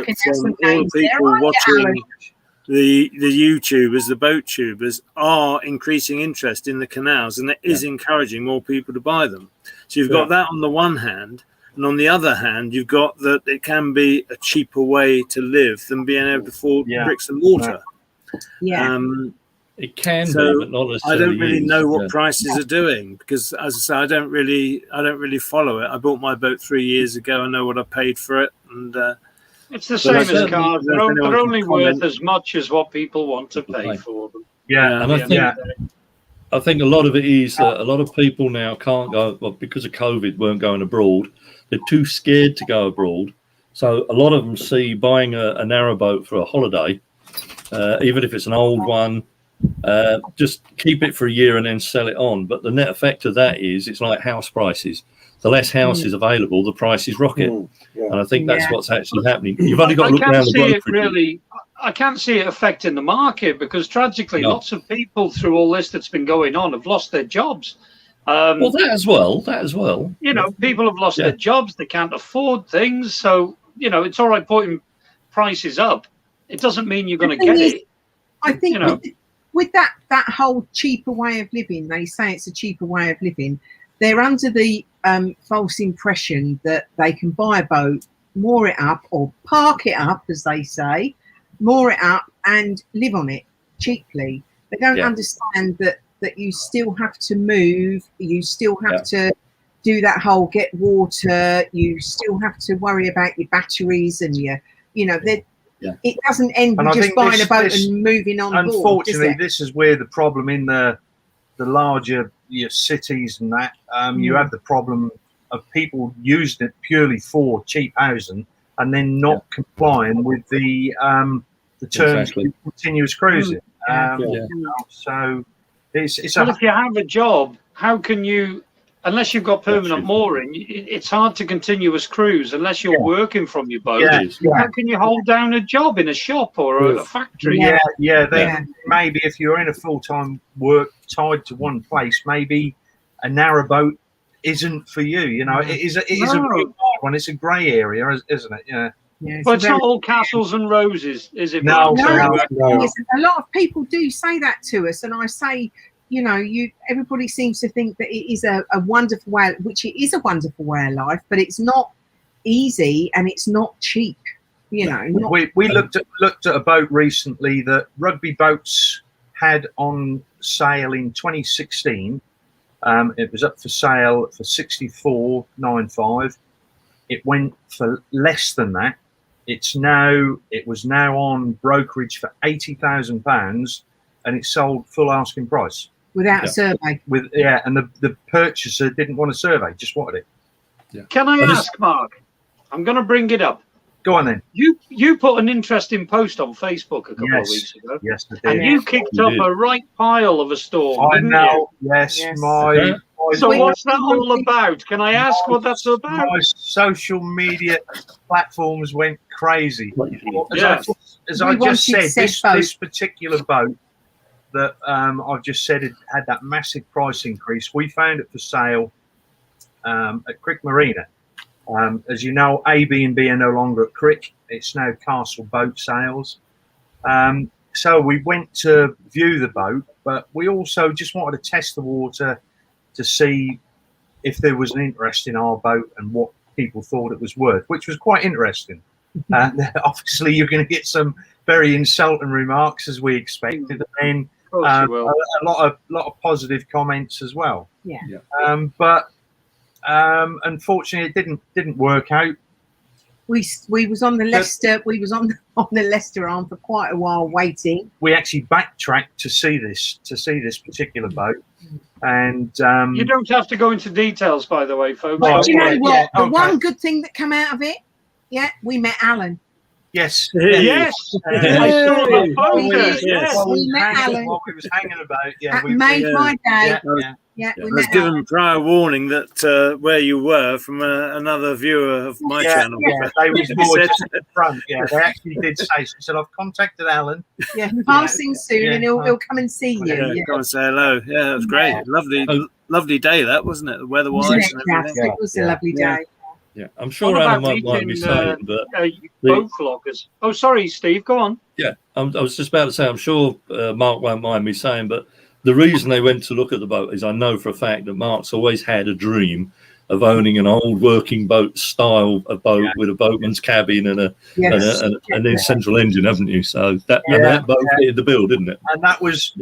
all the people watching the YouTubers, the boat tubers, are increasing interest in the canals, and it is encouraging more people to buy them. So you've got that on the one hand, and on the other hand, you've got that it can be a cheaper way to live than being able to afford bricks and mortar. Yeah. It can So be, but not I necessarily. don't really is. know what prices are doing because, as I say, I don't really follow it. I bought my boat 3 years ago. I know what I paid for it, and it's the same as certainly cars. They're anyone can only worth comment. as much as what people want to pay for them. Yeah, And I think a lot of it is that a lot of people now can't go, well, because of COVID, weren't going abroad. They're too scared to go abroad. So a lot of them see buying a narrowboat for a holiday, even if it's an old one, just keep it for a year and then sell it on. But the net effect of that is it's like house prices. The less houses available, the prices rocket. And I think that's what's actually happening. You've only got to look around the brokerage. I can't see it affecting the market because tragically, lots of people through all this that's been going on have lost their jobs. Well, that as well. You know, people have lost their jobs. They can't afford things. So, you know, it's all right putting prices up. It doesn't mean you're going to get it. I think with that whole cheaper way of living, they say it's a cheaper way of living. They're under the false impression that they can buy a boat, moor it up or park it up, as they say, moor it up and live on it cheaply. They don't understand that you still have to move, you still have to do that whole get water, you still have to worry about your batteries and it doesn't end with just buying a boat and moving on board. Unfortunately, this is where the problem in the larger cities and that you have the problem of people using it purely for cheap housing and then not complying with the terms of continuous cruising. So it's well, if you have a job, how can you, unless you've got permanent mooring, it's hard to continuous cruise unless you're working from your boat. How can you hold down a job in a shop or a factory? Maybe if you're in a full-time work tied to one place, maybe a narrowboat isn't for you. You know, it is a really hard one. It's a grey area, isn't it? Yeah. But it's not all castles and roses, is it? No. A lot of people do say that to us, and I say, everybody seems to think that it is a wonderful way, which it is a wonderful way of life, but it's not easy and it's not cheap. We looked at a boat recently that Rugby Boats had on sale in 2016. It was up for sale for $64,950. It went for less than that. It was now on brokerage for £80,000, and it sold full asking price without a survey. And the purchaser didn't want a survey, just wanted it. Can I ask, Mark? I'm going to bring it up. Go on then. You put an interesting post on Facebook a couple of weeks ago. Yes, I did. And you kicked up a right pile of a storm. I know. Yes. So what's that all about? Can I ask what that's about? My social media platforms went crazy. As I just said, this particular boat that I've just said it had that massive price increase. We found it for sale at Crick Marina. As you know, AB&B are no longer at Crick. It's now Castle Boat Sales. So we went to view the boat, but we also just wanted to test the water to see if there was an interest in our boat and what people thought it was worth, which was quite interesting. Obviously, you're going to get some very insulting remarks, as we expected, and a lot of positive comments as well. Yeah. But Unfortunately, it didn't work out. We was on the Leicester. We was on the Leicester arm for quite a while waiting. We actually backtracked to see this particular boat, and you don't have to go into details, by the way, folks. But you know what? The one good thing that came out of it, we met Alan. Yes. Yes. I saw the photos. Yes. We met Alan. While we was hanging about. Yeah. That made my day. Yeah. We I was met given Alan. prior warning that where you were from another viewer of my channel. Yeah, they was more just at the front. Yeah, they actually did say. She said, "I've contacted Alan. Yeah, passing soon, and he'll come and see you. Yeah, come and say hello. Yeah, it was great. Lovely day, that wasn't it? The weather-wise and everything. It was a lovely day. Yeah, I'm sure Alan might be saying, but boat vloggers. Oh, sorry, Steve. Go on. Yeah, I was just about to say, I'm sure Mark won't mind me saying, but the reason they went to look at the boat is I know for a fact that Mark's always had a dream of owning an old working boat style of boat with a boatman's cabin and a central engine, haven't you? So that boat fitted the bill, didn't it? And that was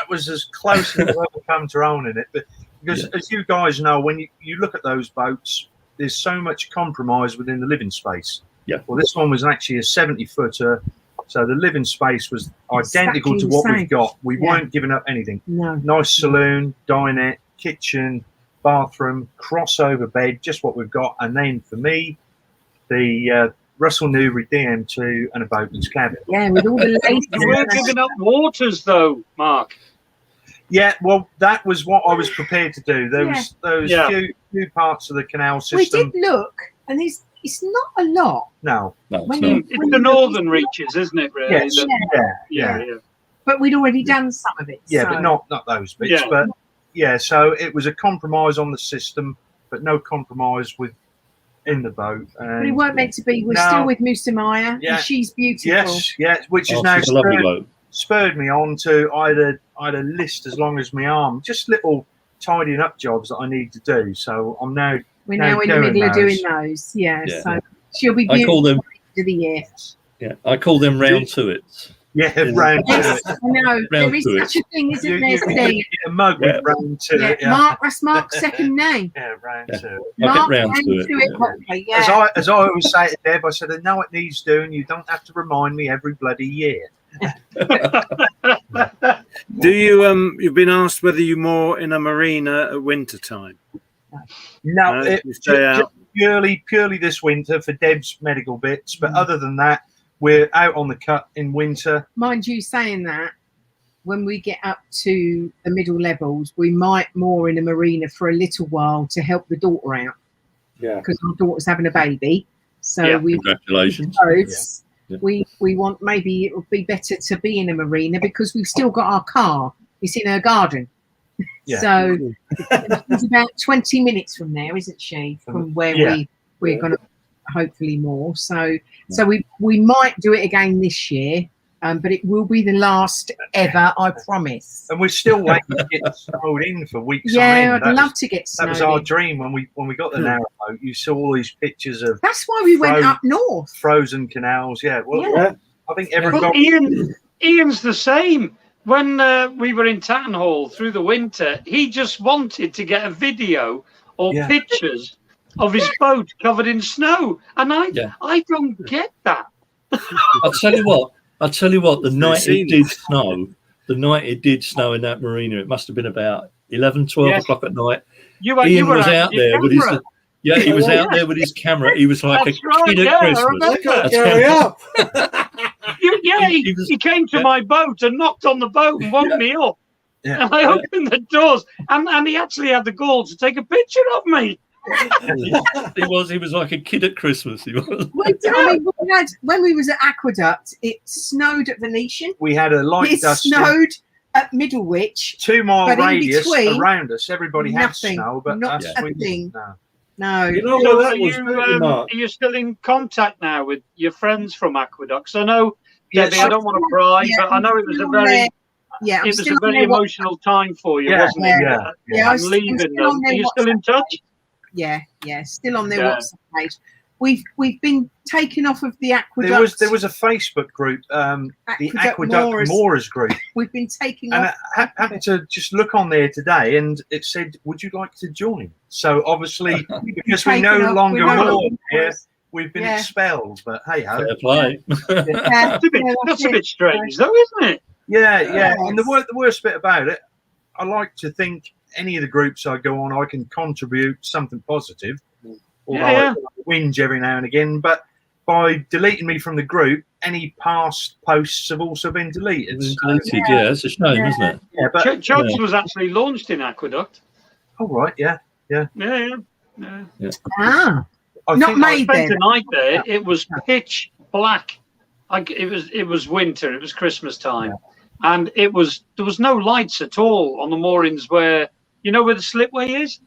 as close as I've ever come to owning it. But because as you guys know, when you look at those boats, there's so much compromise within the living space. Yeah. Well, this one was actually a 70-footer, so the living space was identical to what we've got. We weren't giving up anything. No. Nice saloon, dinette, kitchen, bathroom, crossover bed, just what we've got. And then for me, the Russell Newbury DM2 and a boatman's cabin. Yeah, with all the ladies. You weren't giving up waters, though, Mark. Yeah, well, that was what I was prepared to do. There was those few parts of the canal system. We did look, and it's not a lot. No, it's the northern reaches, isn't it? Really? Yes. Yeah. But we'd already done some of it. Yeah, so. but not those bits. But so it was a compromise on the system, but no compromise in the boat. And, but it weren't meant to be. We're still with Musamaya, and she's beautiful. Yes, which is now spurred me on to I had a list as long as my arm, just little tidying up jobs that I need to do. So we're now in the middle of doing those. Yeah. So she'll be beautiful I call them of the year. Yeah, I call them round to it. Yeah, round to it. I know there is such a thing, isn't there? Steve? A mug with round to it. Mark, that's Mark's second name. Yeah, round to it. Mark round to it. Properly, As I always say to Deb, I said, I know it needs doing. You don't have to remind me every bloody year. Do you you've been asked whether you moor in a marina at winter time? No, just purely this winter for Deb's medical bits, but other than that, we're out on the cut in winter. Mind you, saying that, when we get up to the middle levels, we might moor in a marina for a little while to help the daughter out. Yeah, because our daughter's having a baby, so congratulations. We want, maybe it would be better to be in a marina because we've still got our car. It's in her garden. So it's about 20 minutes from there, isn't she? From where we're going to hopefully more. So we might do it again this year, but it will be the last ever, I promise. And we're still waiting to get snowed in for weeks. Yeah, I'd love to get snowed in. That was our dream when we got the Narrowboat. You saw all these pictures of. That's why we went up north. Frozen canals. Yeah. Well, I think everyone. Ian's the same. When we were in Tatton Hall through the winter, he just wanted to get a video or pictures of his boat covered in snow, and I don't get that. I'll tell you what. The night it did snow in that marina, it must have been about 11, 12 o'clock at night. Ian was out there with his. Yeah, he was out there with his camera. He was like a kid at Christmas. He came to my boat and knocked on the boat and woke me up. Yeah. And I opened the doors, and he actually had the gall to take a picture of me. He was like a kid at Christmas. He was. When we was at Aqueduct, it snowed at Venetian. We had a light dust. It snowed at Middlewich. 2 mile radius around us. Everybody had snow, but not a thing. No. You know what that was, are you still in contact now with your friends from Aqueducts? I know, Debbie, I don't want to pry, but I know it was a very emotional time for you, wasn't it? Yeah. I'm leaving them. Are you still in touch? Yeah, still on their WhatsApp page. we've been taken off of the aqueduct. There was a Facebook group, the Aqueduct Moorers group. We've been taken and off. I happened to just look on there today, and it said, "Would you like to join?" So obviously, because we no longer moor here, we've been expelled. But hey ho, fair play. That's a bit strange, though, isn't it? Yeah. And the worst bit about it, I like to think any of the groups I go on, I can contribute something positive. Although I whinge every now and again, but by deleting me from the group, any past posts have also been deleted. Yeah, it's a shame, isn't it? Yeah, but Chubbs was actually launched in Aqueduct. Oh right, yeah. Ah, I not made I spent then. a night there. It was pitch black. It was winter. It was Christmas time, and there was no lights at all on the moorings where where the slipway is.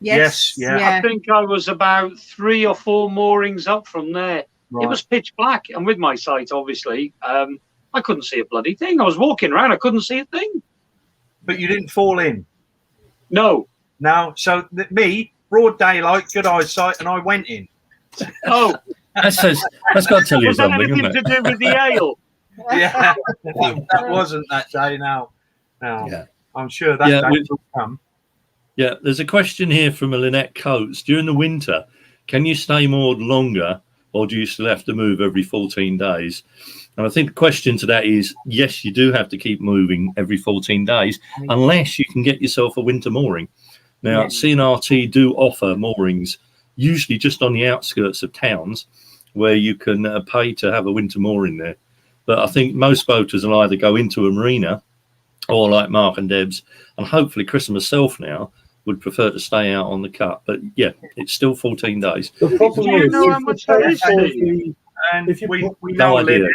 Yes. I think I was about 3 or 4 moorings up from there. Right. It was pitch black, and with my sight, obviously, I couldn't see a bloody thing. I was walking around, I couldn't see a thing. But you didn't fall in. No. So me, broad daylight, good eyesight, and I went in. Oh, that's got to tell you was that something, anything isn't it? to do with the ale? Yeah, that wasn't that day. No. Yeah. I'm sure that day will come. Yeah, there's a question here from a Lynette Coates. During the winter, can you stay moored longer, or do you still have to move every 14 days? And I think the question to that is, yes, you do have to keep moving every 14 days, unless you can get yourself a winter mooring. Now, CNRT do offer moorings, usually just on the outskirts of towns, where you can pay to have a winter mooring there. But I think most boaters will either go into a marina, or like Mark and Debs, and hopefully Chris and myself now, would prefer to stay out on the cut. But yeah, it's still 14 days. The problem Do you is, know how much that is, And we know Lynette.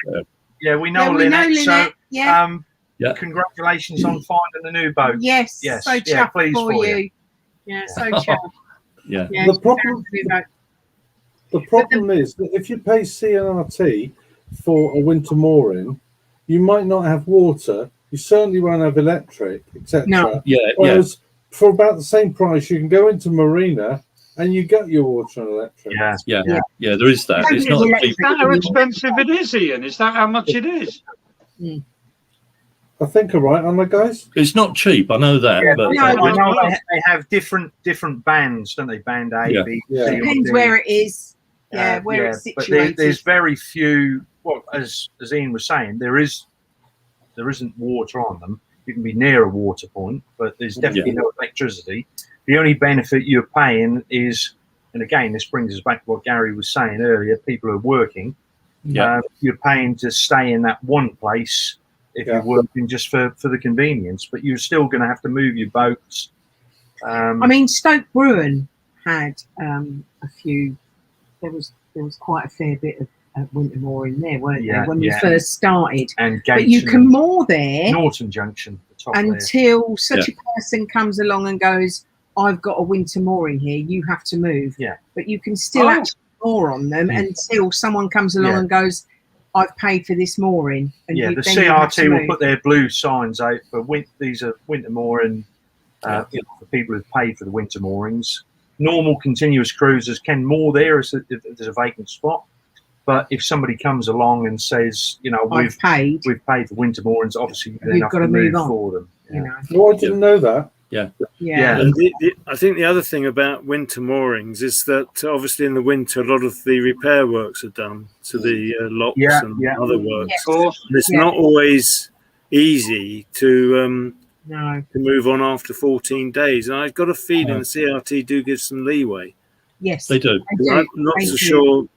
Yeah, we know Lynette. So, congratulations on finding a new boat. Yes. So chuffed for you. Yeah, so chuffed. Yeah. The problem is that if you pay CNRT for a winter mooring, you might not have water. You certainly won't have electric, etc. No. Whereas for about the same price, you can go into marina and you get your water and electric. Yeah, there is that. It's not Is that how expensive it is, Ian? Is that how much it is? I think I'm right, aren't I, guys? It's not cheap. I know that. Yeah, but I know they have different bands, don't they? Band A, B, C, Depends where it is. Where it's situated. But there's very few. Well, as Ian was saying, there isn't water on them. You can be near a water point, but there's definitely no electricity. The only benefit you're paying is, and again, this brings us back to what Gary was saying earlier, people are working. You're paying to stay in that one place if you're working just for the convenience, but you're still going to have to move your boats. I mean, Stoke Bruin had a few, there was quite a fair bit of winter mooring there, weren't there, when we first started. And but you can moor there Norton Junction until such a person comes along and goes, I've got a winter mooring here, you have to move. But you can still actually moor on them until someone comes along and goes, I've paid for this mooring. And the CRT will put their blue signs out for these are winter mooring for people who've paid for the winter moorings. Normal continuous cruisers can moor there if there's a vacant spot. But if somebody comes along and says, we've paid for winter moorings, obviously you've got to move on for them. Well, I didn't know that. Yeah. And I think the other thing about winter moorings is that obviously in the winter a lot of the repair works are done to the locks and other works. And it's not always easy to move on after 14 days. And I've got a feeling the CRT do give some leeway. Yes, they do. I'm not so sure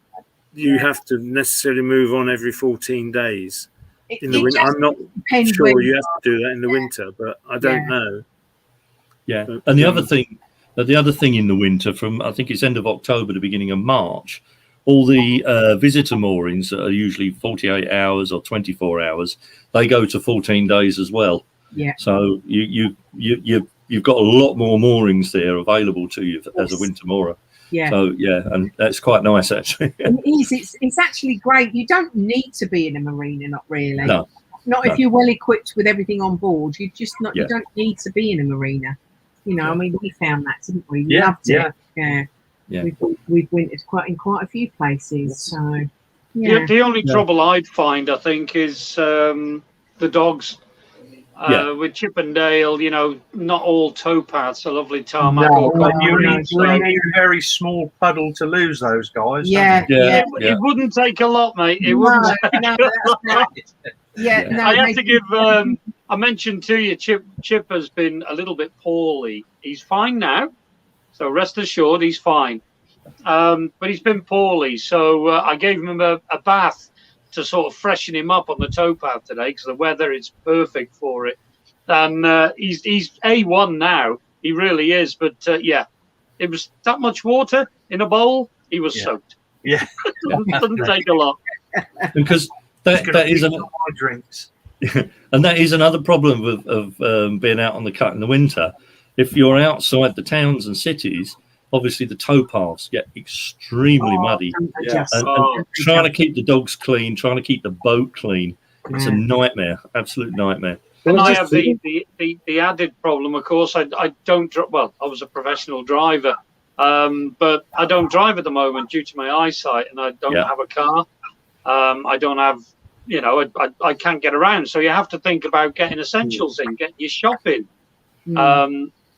you have to necessarily move on every 14 days in the winter. I'm not sure you have to do that in the winter, but I don't know. Yeah, and the other thing in the winter, from I think it's end of October to beginning of March, all the visitor moorings that are usually 48 hours or 24 hours, they go to 14 days as well. Yeah. So you've got a lot more moorings there available to you as a winter moorer. Yeah. So and that's quite nice actually. It is. It's actually great. You don't need to be in a marina, not really. No. Not if you're well equipped with everything on board. You just not. You don't need to be in a marina. I mean, we found that, didn't we? We loved it. Yeah. We've wintered in quite a few places. So yeah. The only trouble I'd find, I think, is the dogs. With Chippendale, you know, not all towpaths are lovely tarmac. You need a very small puddle to lose those guys. It wouldn't take a lot, mate. It wouldn't take a lot. I had to give. I mentioned to you, Chip has been a little bit poorly. He's fine now, so rest assured, he's fine. But he's been poorly, so I gave him a bath to sort of freshen him up on the towpath today, because the weather is perfect for it. And he's A1 now. He really is. But it was that much water in a bowl. He was soaked. Yeah, doesn't take a lot. Because that is drinks. And that is another problem of being out on the cut in the winter. If you're outside the towns and cities, obviously the towpaths get extremely muddy. And trying to keep the dogs clean, trying to keep the boat clean, it's a nightmare, absolute nightmare. And I have the added problem, of course. I don't. Well, I was a professional driver, but I don't drive at the moment due to my eyesight, and I don't have a car. I don't have, I can't get around. So you have to think about getting essentials in, getting your shopping.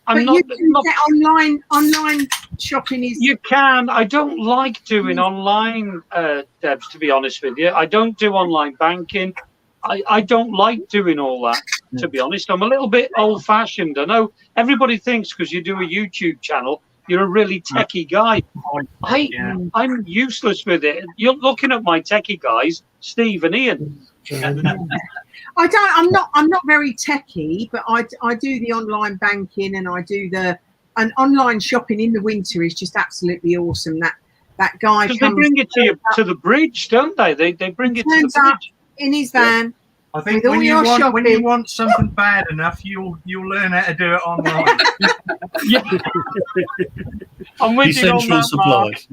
Online shopping is. You can. I don't like doing online, Debs, to be honest with you. I don't do online banking. I don't like doing all that, to be honest. I'm a little bit old-fashioned. I know everybody thinks because you do a YouTube channel, you're a really techie guy. I'm useless with it. You're looking at my techie guys, Steve and Ian. I'm not very techie, but I do the online banking, and I do and online shopping in the winter is just absolutely awesome. That guy comes, they bring it to the bridge, don't they? They bring it to the bridge in his van. I think when you want something bad enough, you'll learn how to do it online. I'm with Essential supplies.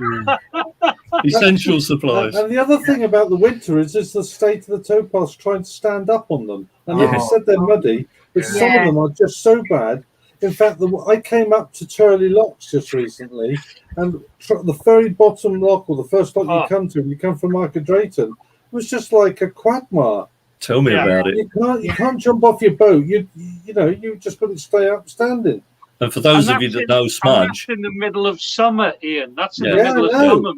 Essential supplies. And the other thing about the winter is the state of the towpaths trying to stand up on them. And like you said, they're muddy, but some of them are just so bad. In fact, I came up to Turley Locks just recently, and the very bottom lock, or the first lock you come to, when you come from Market Drayton, was just like a quagmire. Tell me about it. You can't jump off your boat. You just couldn't stay up standing. And for those of you that know Smudge, that's in the middle of summer, Ian. That's in the middle of summer.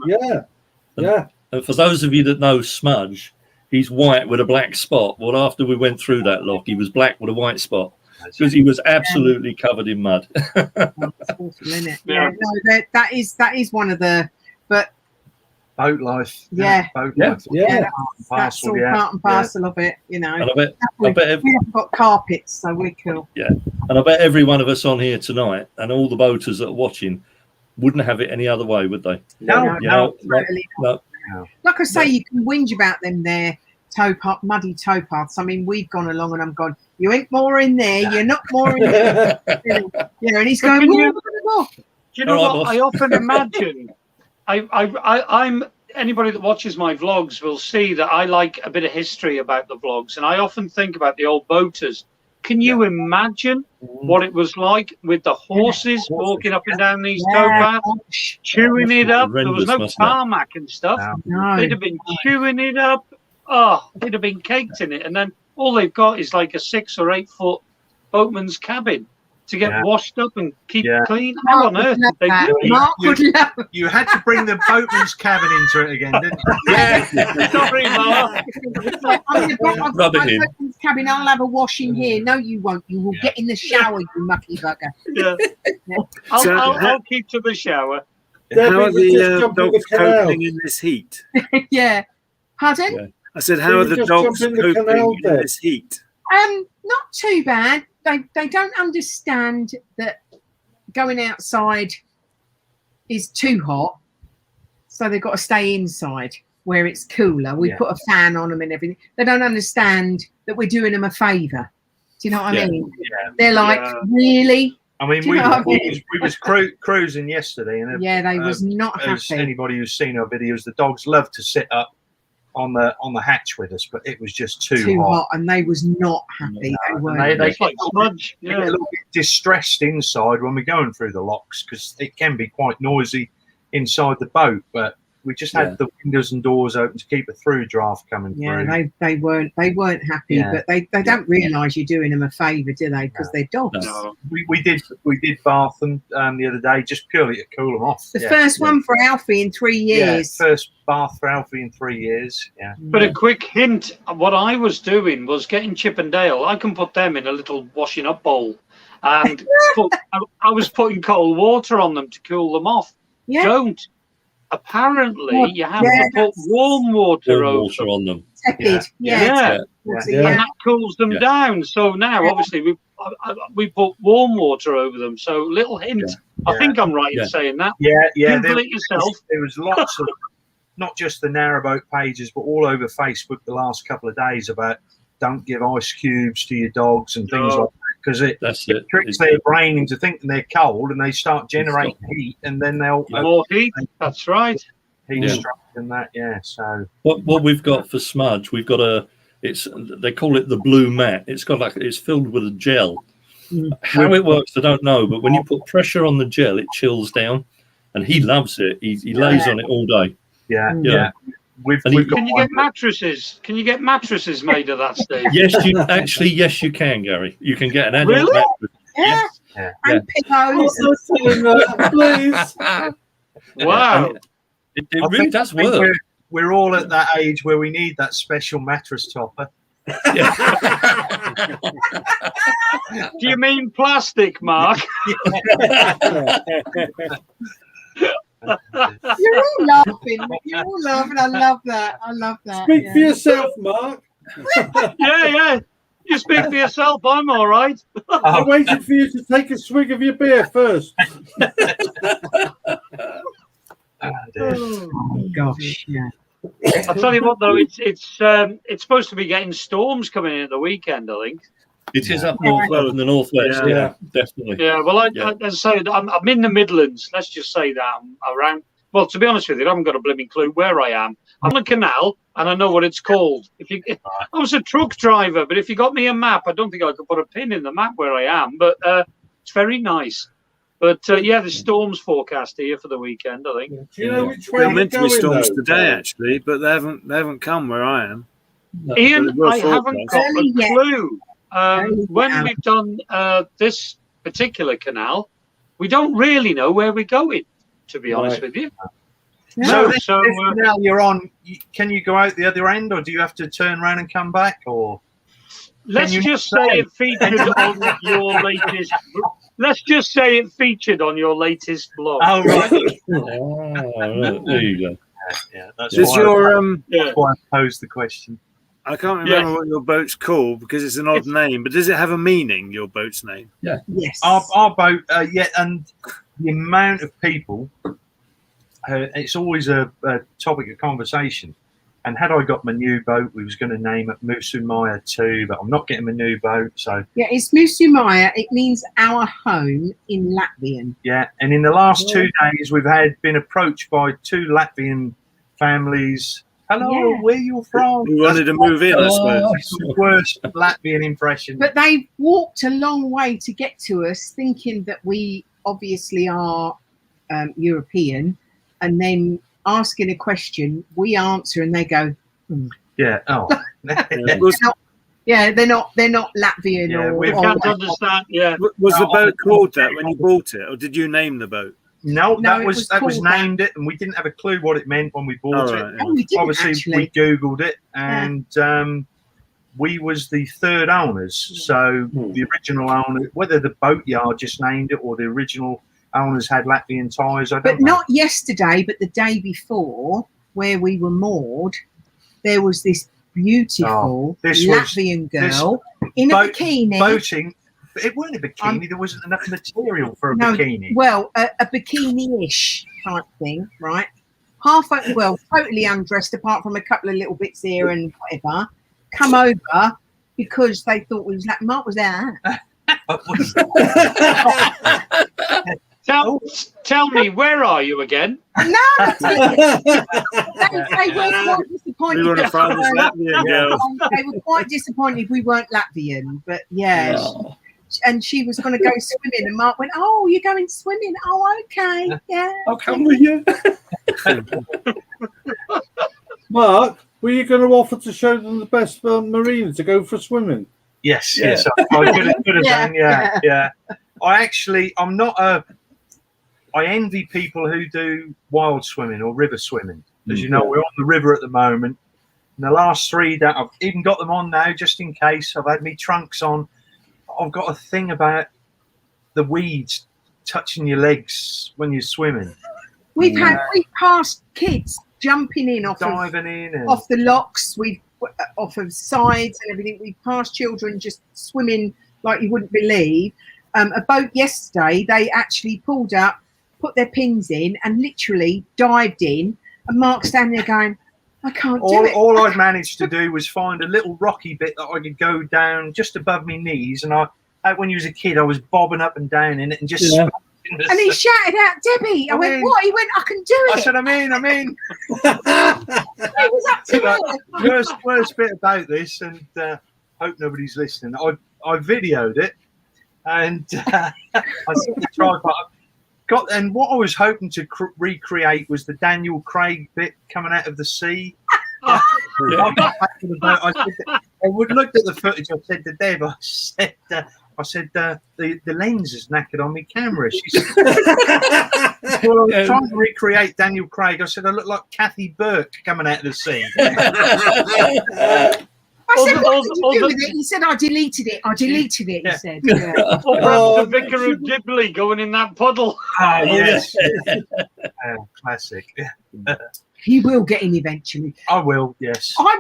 Yeah. And for those of you that know Smudge, he's white with a black spot. Well, after we went through that lock, he was black with a white spot because he was absolutely covered in mud. That's awful, isn't it? Yeah. No, that is one of the. But boat life. That's Parcel, all part and parcel of it, And I bet we haven't got carpets, so we're cool. Yeah, and I bet every one of us on here tonight, and all the boaters that are watching, wouldn't have it any other way, would they? No. Like I say, you can whinge about them there, muddy towpaths. I mean, we've gone along and I'm gone, you ain't more in there, you're not more in there. And he's going, more. Do you know what? I often imagine. I'm anybody that watches my vlogs will see that I like a bit of history about the vlogs, and I often think about the old boaters. Can you imagine what it was like with the horses walking up and down these towpaths, chewing it up? There was no tarmac and stuff. No. They'd have been chewing it up. Oh, they'd have been caked in it, and then all they've got is like a 6 or 8 foot boatman's cabin to get washed up and keep clean. How on earth did they do it? You had to bring the boatman's cabin into it again, didn't you? Yeah. Sorry, Mark. I've got my boatman's cabin. I'll have a wash in here. No, you won't. You will get in the shower, you mucky bugger. Yeah. I'll keep to the shower. How are the dogs coping in this heat? Yeah. Pardon? Yeah. I said, how are the dogs coping in this heat? Not too bad. They don't understand that going outside is too hot, so they've got to stay inside where it's cooler. We put a fan on them and everything. They don't understand that we're doing them a favour. Do you know what I mean? Yeah. They're like, really? I mean, we was cruising yesterday, and they was not happy. Anybody who's seen our videos, the dogs love to sit up on the hatch with us, but it was just too hot, and they was not happy. They weren't. They like smudge. Get a little bit distressed inside when we're going through the locks, because it can be quite noisy inside the boat, but we just had the windows and doors open to keep a through draft coming through. Yeah, they weren't happy, but they don't realise you're doing them a favour, do they? Because they're dogs. No. We did bath them the other day just purely to cool them off. The first one for Alfie in 3 years. Yeah, first bath for Alfie in 3 years. Yeah. But a quick hint: what I was doing was getting Chip and Dale. I can put them in a little washing up bowl, and I was putting cold water on them to cool them off. Yeah. Don't. Apparently, you have to put warm water on them. Tepid. And that cools them down. So now, obviously, we put warm water over them. So, little hint. I think I'm right in saying that. Yeah. Google it yourself. There was lots of, not just the narrowboat pages, but all over Facebook the last couple of days about don't give ice cubes to your dogs and things like that. Because it tricks their brain into thinking they're cold, and they start generating heat, and then they'll more heat. That's right. Heat stroke and that, So what we've got for smudge, we've got they call it the blue mat. It's filled with a gel. How it works, I don't know, but when you put pressure on the gel, it chills down, and he loves it. He lays on it all day. Yeah. Can you get mattresses? Can you get mattresses made of that, Steve? Yes, you can, Gary. You can get an adult mattress. Yeah. And pillows. Please. Wow. It really does work. We're all at that age where we need that special mattress topper. Do you mean plastic, Mark? You're all laughing. I love that. Speak for yourself, Mark. Yeah. You speak for yourself. I'm all right. I waited for you to take a swig of your beer first. Oh gosh, yeah. I'll tell you what, though, it's supposed to be getting storms coming in at the weekend, I think. It is up north, in the northwest. Yeah, definitely. Yeah, well, as I say, I'm in the Midlands. Let's just say that I'm around. Well, to be honest with you, I haven't got a blooming clue where I am. I'm on a canal, and I know what it's called. I was a truck driver, but if you got me a map, I don't think I could put a pin in the map where I am. But it's very nice. But the storms forecast here for the weekend, I think. Do you know which way they're meant to be storms today, actually, but they haven't come where I am. Ian, I haven't got a clue. When we've done this particular canal, we don't really know where we're going, to be honest with you. So this canal you're on, can you go out the other end, or do you have to turn around and come back? Or let's just say it featured on your latest. Let's just say it featured on your latest blog. Oh right. There you go. That's why I posed the question. I can't remember what your boat's called because it's an odd name, but does it have a meaning, your boat's name? Yeah. Yes. Our boat, and the amount of people, it's always a topic of conversation. And had I got my new boat, we was going to name it Musumaya 2, but I'm not getting my new boat, so... Yeah, it's Musumaya. It means our home in Latvian. Yeah, and in the last 2 days, we've been approached by 2 Latvian families. Hello, where you from? We wanted to move in, I suppose. That's the worst Latvian impression. But they walked a long way to get to us, thinking that we obviously are European, and then asking a question, we answer, and they go, Yeah. Oh. they're not Latvian. Yeah, or we can't understand. Yeah. Was the boat called that when you bought it, or did you name the boat? No, that was named it, and we didn't have a clue what it meant when we bought it. Oh, we didn't, obviously, actually. we Googled it, and we was the third owners. So the original owner, whether the boatyard just named it or the original owners had Latvian ties, I don't know. But not yesterday, but the day before, where we were moored, there was this beautiful Latvian girl in a bikini. Boating. It wasn't a bikini. There wasn't enough material for a bikini. Well, a bikini-ish type thing, right? Totally undressed, apart from a couple of little bits here and whatever. Come over because they thought we was like, Mark was there. Tell me, where are you again? No, they were quite disappointed. We were to find this Latvian girl. They were quite disappointed we weren't Latvian, but and she was going to go swimming, and Mark went, "Oh, you're going swimming? Oh, okay, yeah. I'll come with you." Mark, were you going to offer to show them the best marina to go for swimming? Yes, Yeah. yes, I could have done. Yeah. I'm not a. I envy people who do wild swimming or river swimming. As you know, we're on the river at the moment. And the last 3 that I've even got them on now, just in case. I've had me trunks on. I've got a thing about the weeds touching your legs when you're swimming. We've passed kids jumping in diving in and... off the locks. We've off of sides and everything. We've passed children just swimming like you wouldn't believe. A boat yesterday, they actually pulled up, put their pins in, and literally dived in. And Mark's standing there going, "I can't do it." All I'd managed to do was find a little rocky bit that I could go down just above my knees. And when you was a kid, I was bobbing up and down in it and just. Yeah. And he shouted out, "Debbie!" I went, "What?" He went, "I can do it." I said, "I'm in." It was up to me. Worst bit about this, and hope nobody's listening. I videoed it, and I took the tripod. And what I was hoping to recreate was the Daniel Craig bit coming out of the sea. I looked at the footage. I said to Deb, I said, the lens is knackered on my camera. She said, well, I was trying to recreate Daniel Craig. I said, I look like Kathy Burke coming out of the sea. I said, "What did you do with it?" He said, "I deleted it. I deleted it." He said, "Yeah." The Vicar of Dibley going in that puddle. Oh, yes. Classic. He will get in eventually. I will, yes. I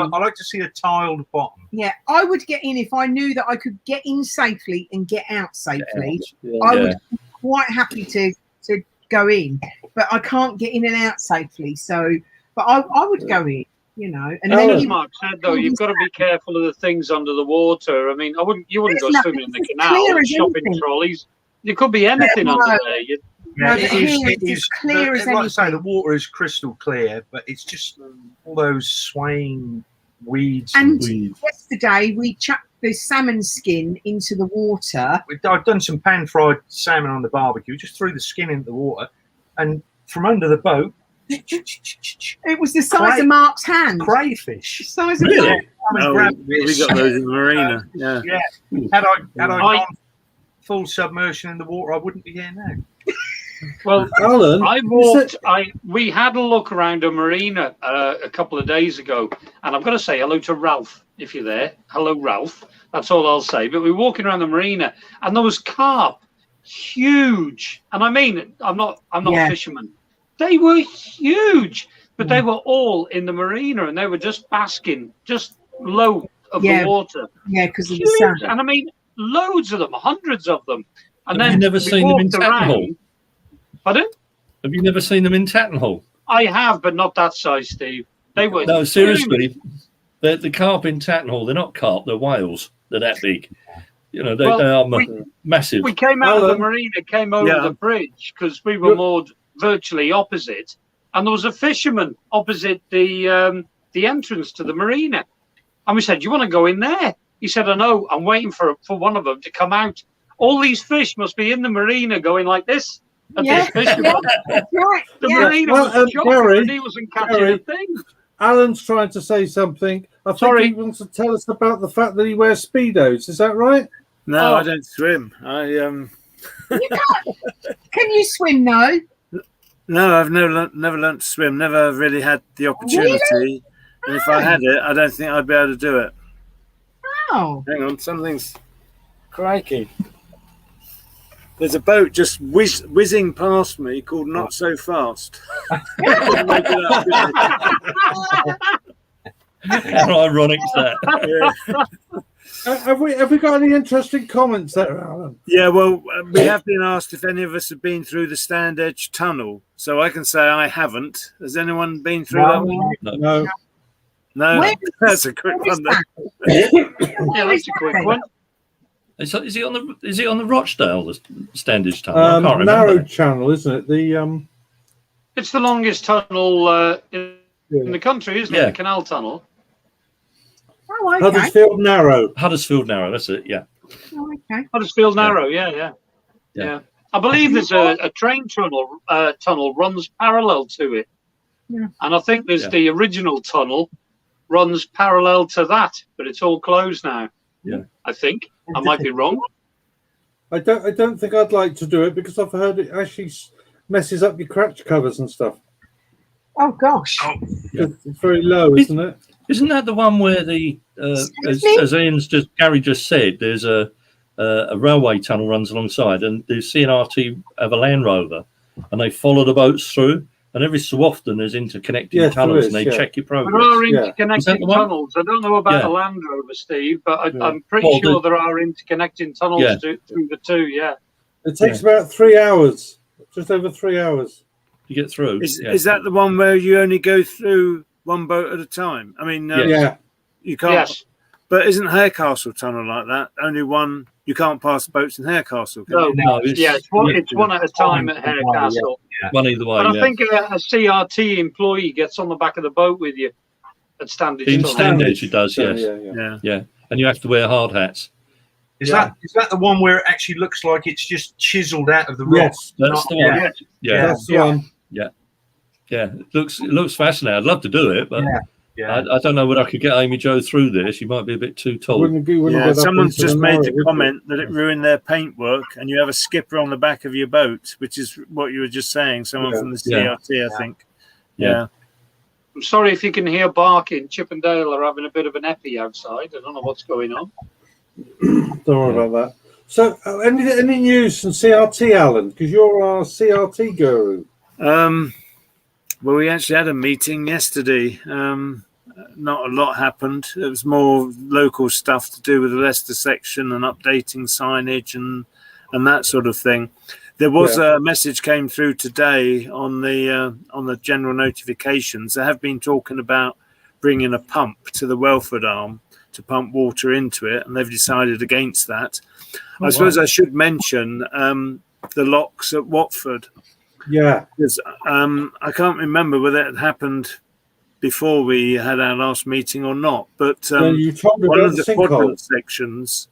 like to see a tiled bottom. Yeah, I would get in if I knew that I could get in safely and get out safely. I would be quite happy to go in, but I can't get in and out safely. So, but I would go in. You know, and then as Mark said, though, you've got to be careful of the things under the water. I mean, you wouldn't go swimming in the canal with shopping trolleys. There could be anything under there. It is clear as anything. Like I say, the water is crystal clear, but it's just all those swaying weeds. And yesterday we chucked the salmon skin into the water. I've done some pan-fried salmon on the barbecue. Just threw the skin into the water, and from under the boat. It was the size of Mark's hand. Crayfish. The size of Mark's hand. We got those in the marina. Yeah. Had I gone full submersion in the water, I wouldn't be here now. Well, Alan, we had a look around a marina a couple of days ago, and I've got to say hello to Ralph if you're there. Hello, Ralph. That's all I'll say. But we were walking around the marina, and there was carp, huge. And I mean, I'm not a fisherman. They were huge, but they were all in the marina, and they were just basking, just low of the water. Yeah, because of the sun. And I mean, loads of them, hundreds of them. And Have you never seen them in Tattenhall? Pardon? Have you never seen them in Tattenhall? I have, but not that size, Steve. They were. No, seriously. The carp in Tattenhall, they're not carp, they're whales. They're that big. You know, they are massive. We came out of the marina, came over the bridge because we were moored virtually opposite, and there was a fisherman opposite the entrance to the marina, and we said, "Do you want to go in there?" He said, "I know, I'm waiting for one of them to come out." All these fish must be in the marina going like this at this fisherman. Right. The marina was shocking, and he wasn't catching a thing. Alan's trying to say something. I think he wants to tell us about the fact that he wears Speedos. Is that right? No, I don't swim. You can't. Can you swim though? No, I've never learnt to swim. Never really had the opportunity. Really? And if I had it, I don't think I'd be able to do it. Oh. Hang on, something's crikey. There's a boat just whizzing past me called Not So Fast. How ironic is that? Yeah. Have we got any interesting comments there, Alan? Yeah, well, we have been asked if any of us have been through the Stand Edge Tunnel. So I can say I haven't. Has anyone been through that one? No. That's a quick one. Yeah, that's a quick one. Is it on the Rochdale, the Stand Edge Tunnel? I can't remember. Narrow channel, isn't it? It's the longest tunnel in the country, isn't it? The Canal Tunnel. Oh, okay. Huddersfield Narrow. Huddersfield Narrow, that's it, yeah. Oh, okay. Huddersfield Narrow, yeah. I believe there's a train tunnel runs parallel to it. Yeah. And I think there's the original tunnel runs parallel to that, but it's all closed now. Yeah. I think. I might be wrong. I don't think I'd like to do it because I've heard it actually messes up your crutch covers and stuff. Oh gosh. It's very low, isn't it? Isn't that the one where the as Gary just said, there's a railway tunnel runs alongside, and the CNRT have a Land Rover, and they follow the boats through, and every so often there's interconnecting tunnels, and they check your progress. There are interconnecting tunnels. I don't know about the Land Rover, Steve, but I'm pretty sure there are interconnecting tunnels through the two. Yeah. It takes about 3 hours, just over 3 hours to get through. Is that the one where you only go through one boat at a time? I mean, you can't. Yes. But isn't Harecastle Tunnel like that? Only one. You can't pass boats in Harecastle. No. It's one at a time at Harecastle. Yeah. One either way. But I think a CRT employee gets on the back of the boat with you at Standage. In Standage, it does. Yes. Yeah. And you have to wear hard hats. Is that the one where it actually looks like it's just chiseled out of the rock? Yes, that's the one. Yeah, that's the one. Yeah. It looks fascinating. I'd love to do it, but I don't know whether I could get Amy Jo through there. She might be a bit too tall. Someone's just made the comment that it ruined their paintwork, and you have a skipper on the back of your boat, which is what you were just saying. Someone from the CRT, I think. Yeah. I'm sorry if you can hear barking. Chip and Dale are having a bit of an epi outside. I don't know what's going on. Don't worry about that. So, any news from CRT, Alan? Because you're our CRT guru. Well, we actually had a meeting yesterday. Not a lot happened. It was more local stuff to do with the Leicester section and updating signage and that sort of thing. There was a message came through today on the general notifications. They have been talking about bringing a pump to the Welford Arm to pump water into it, and they've decided against that. I suppose I should mention the locks at Watford. Yeah, because I can't remember whether it happened before we had our last meeting or not. But you told me one about of the quadrant sections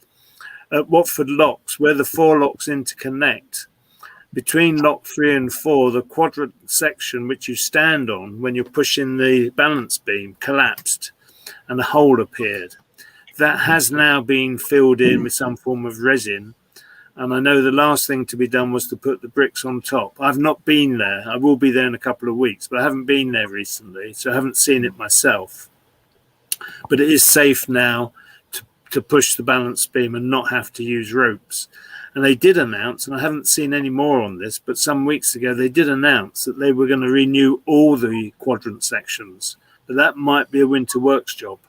at Watford locks, where the 4 locks interconnect, between lock 3 and 4, the quadrant section which you stand on when you're pushing the balance beam collapsed, and a hole appeared. That has now been filled in with some form of resin. And I know the last thing to be done was to put the bricks on top. I've not been there. I will be there in a couple of weeks, but I haven't been there recently, so I haven't seen it myself. But it is safe now to push the balance beam and not have to use ropes. And they did announce, and I haven't seen any more on this, but some weeks ago they did announce that they were going to renew all the quadrant sections. But that might be a winter works job.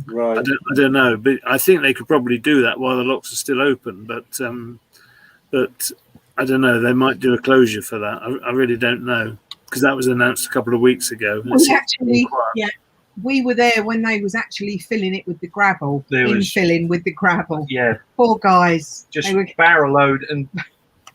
Right. I don't know, but I think they could probably do that while the locks are still open. But I don't know. They might do a closure for that. I really don't know, because that was announced a couple of weeks ago. We were there when they was actually filling it with the gravel. Filling with the gravel. Yeah. Poor guys. Just barrel load, and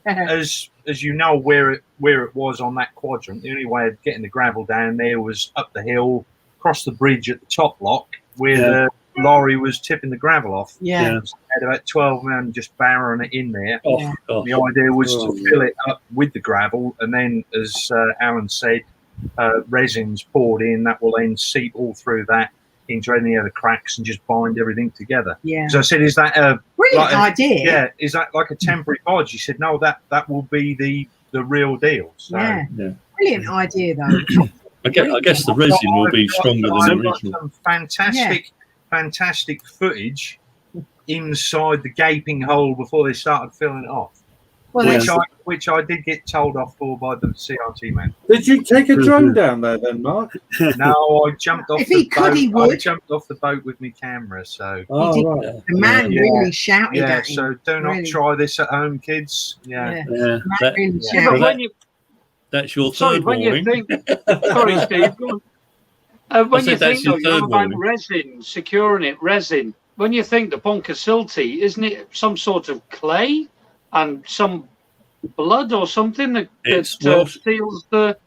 as you know where it was on that quadrant, the only way of getting the gravel down there was up the hill, across the bridge at the top lock, where the lorry was tipping the gravel off. Yeah. Had about 12 men just barrowing it in there. The idea was to fill it up with the gravel, and then, as Alan said, resin's poured in that will then seep all through that into any other cracks and just bind everything together. Yeah. So I said, is that a brilliant idea? Yeah. Is that like a temporary bodge? He said, no, that will be the real deal. So, brilliant idea though. I guess the resin will be stronger than the original. Some fantastic footage inside the gaping hole before they started filling it off. Well, which I did get told off for by the CRT man. Did you take a drone down there then, Mark? No, I jumped off the boat. I jumped off the boat with my camera. So the man really shouted at him. So do not try this at home, kids. That's your third warning. Sorry, Steve. When you think about resin, securing resin, when you think the Poncasilti, isn't it some sort of clay and some blood or something that seals the...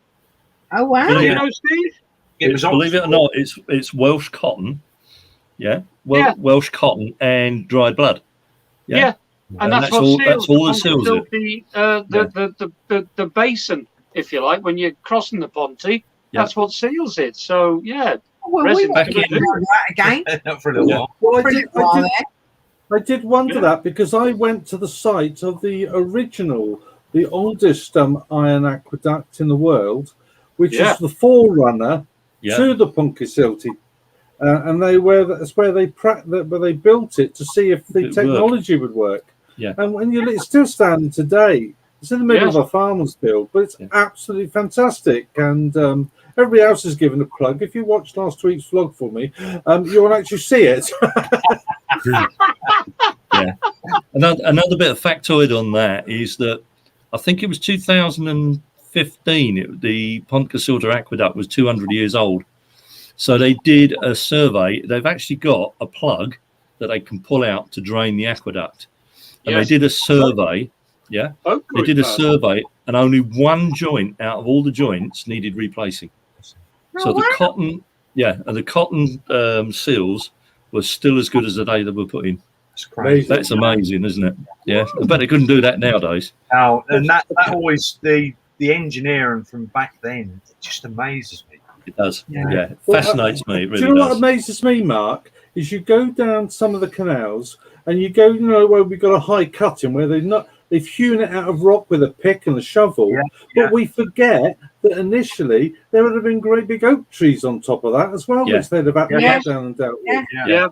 Oh, wow. You know, Steve? Believe it or not, it's Welsh cotton. Yeah? Welsh cotton and dried blood. Yeah. And that's what all, seals. that's all that seals it. The basin, if you like, when you're crossing the Ponty, that's what seals it. So yeah. Well, we want to do that again. Not for a little while. Well, I did wonder that, because I went to the site of the original, the oldest iron aqueduct in the world, which is the forerunner to the Pontysilty, and that's where they built it to see if the technology would work. Yeah. And when it's still standing today. It's in the middle of a farmer's field, but it's absolutely fantastic. And everybody else is given a plug. If you watched last week's vlog for me, you will actually see it. Another bit of factoid on that is that I think it was 2015. The Pontysilty Aqueduct was 200 years old. So they did a survey. They've actually got a plug that they can pull out to drain the aqueduct. And they did a survey. Yeah, they did a survey, and only one joint out of all the joints needed replacing. So the cotton, and the cotton seals were still as good as the day they were put in. That's crazy. That's amazing, isn't it? Yeah, I bet they couldn't do that nowadays. Now, and that always the engineering from back then, it just amazes me. It does. Yeah, it fascinates me. It really do you know what amazes me, Mark? Is you go down some of the canals and you go, where we've got a high cutting where they've hewn it out of rock with a pick and a shovel, but we forget that initially there would have been great big oak trees on top of that as well, which they'd have had to cut down and dealt with. Yeah.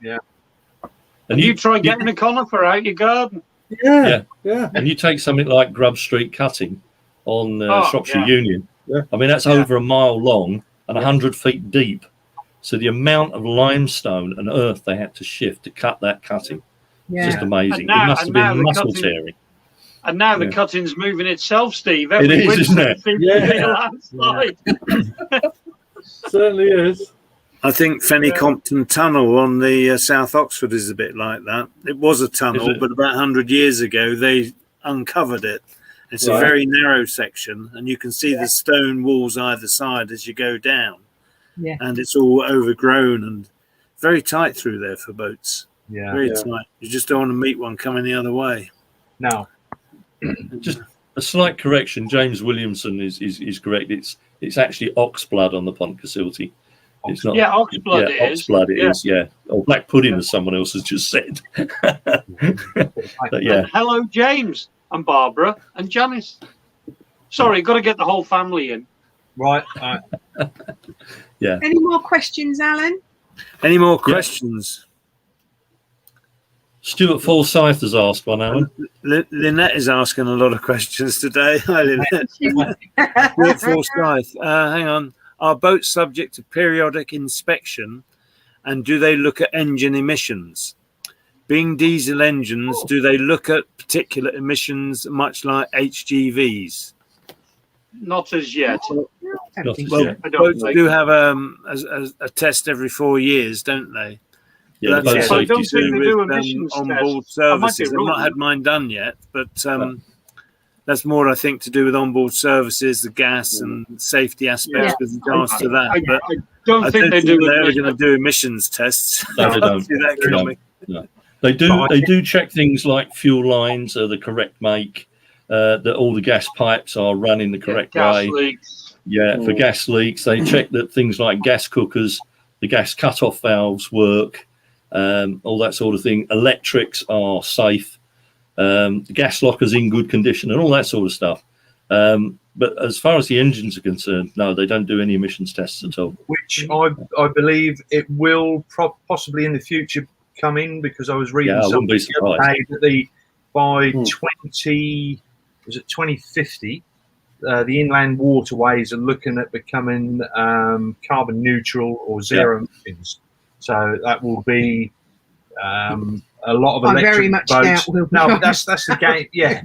And you try getting a conifer out your garden. Yeah. And you take something like Grub Street Cutting on Shropshire Union. Yeah. I mean, that's over a mile long and 100 feet deep. So the amount of limestone and earth they had to shift to cut that cutting, just amazing. It must have been muscle tearing. And now the cutting's moving itself, Steve. It is, isn't it? Certainly is. I think Fenny Compton Tunnel on the South Oxford is a bit like that. It was a tunnel, but about 100 years ago they uncovered it. It's a very narrow section, and you can see the stone walls either side as you go down. Yeah. And it's all overgrown and very tight through there for boats. Yeah, very tight. You just don't want to meet one coming the other way. No. Just a slight correction. James Williamson is correct. It's actually oxblood on the Pontysilty. It's not. Yeah, oxblood. Yeah, oxblood. It is. Yeah, or black pudding, as someone else has just said. But, and hello, James and Barbara and Janice. Sorry, got to get the whole family in. Right. Yeah. Any more questions, Alan? Any more questions? Stuart Forsyth has asked one, Alan. Lynette is asking a lot of questions today. Hi, Lynette. Stuart Forsyth. Hang on. Are boats subject to periodic inspection, and do they look at engine emissions? Being diesel engines, do they look at particular emissions much like HGVs? Not as yet. Boats do have a test every 4 years, don't they? Yeah, that's I don't think they do emissions on-board services. I've not had mine done yet, but that's more, I think, to do with on-board services, the gas and safety aspects with regards to that. I don't think they're going to do emissions tests. No, they don't. See that coming. No. They do. They do check things like fuel lines are the correct make, that all the gas pipes are running the correct way. Leaks. Yeah, for gas leaks, they check that things like gas cookers, the gas cut-off valves work, all that sort of thing. Electrics are safe. The gas locker's in good condition and all that sort of stuff. But as far as the engines are concerned, no, they don't do any emissions tests at all. Which I believe it will possibly in the future come in, because I was reading something the other day that by 2050, the inland waterways are looking at becoming carbon neutral or zero emissions. So that will be a lot of electric very much boats. No, but that's the game. Yeah,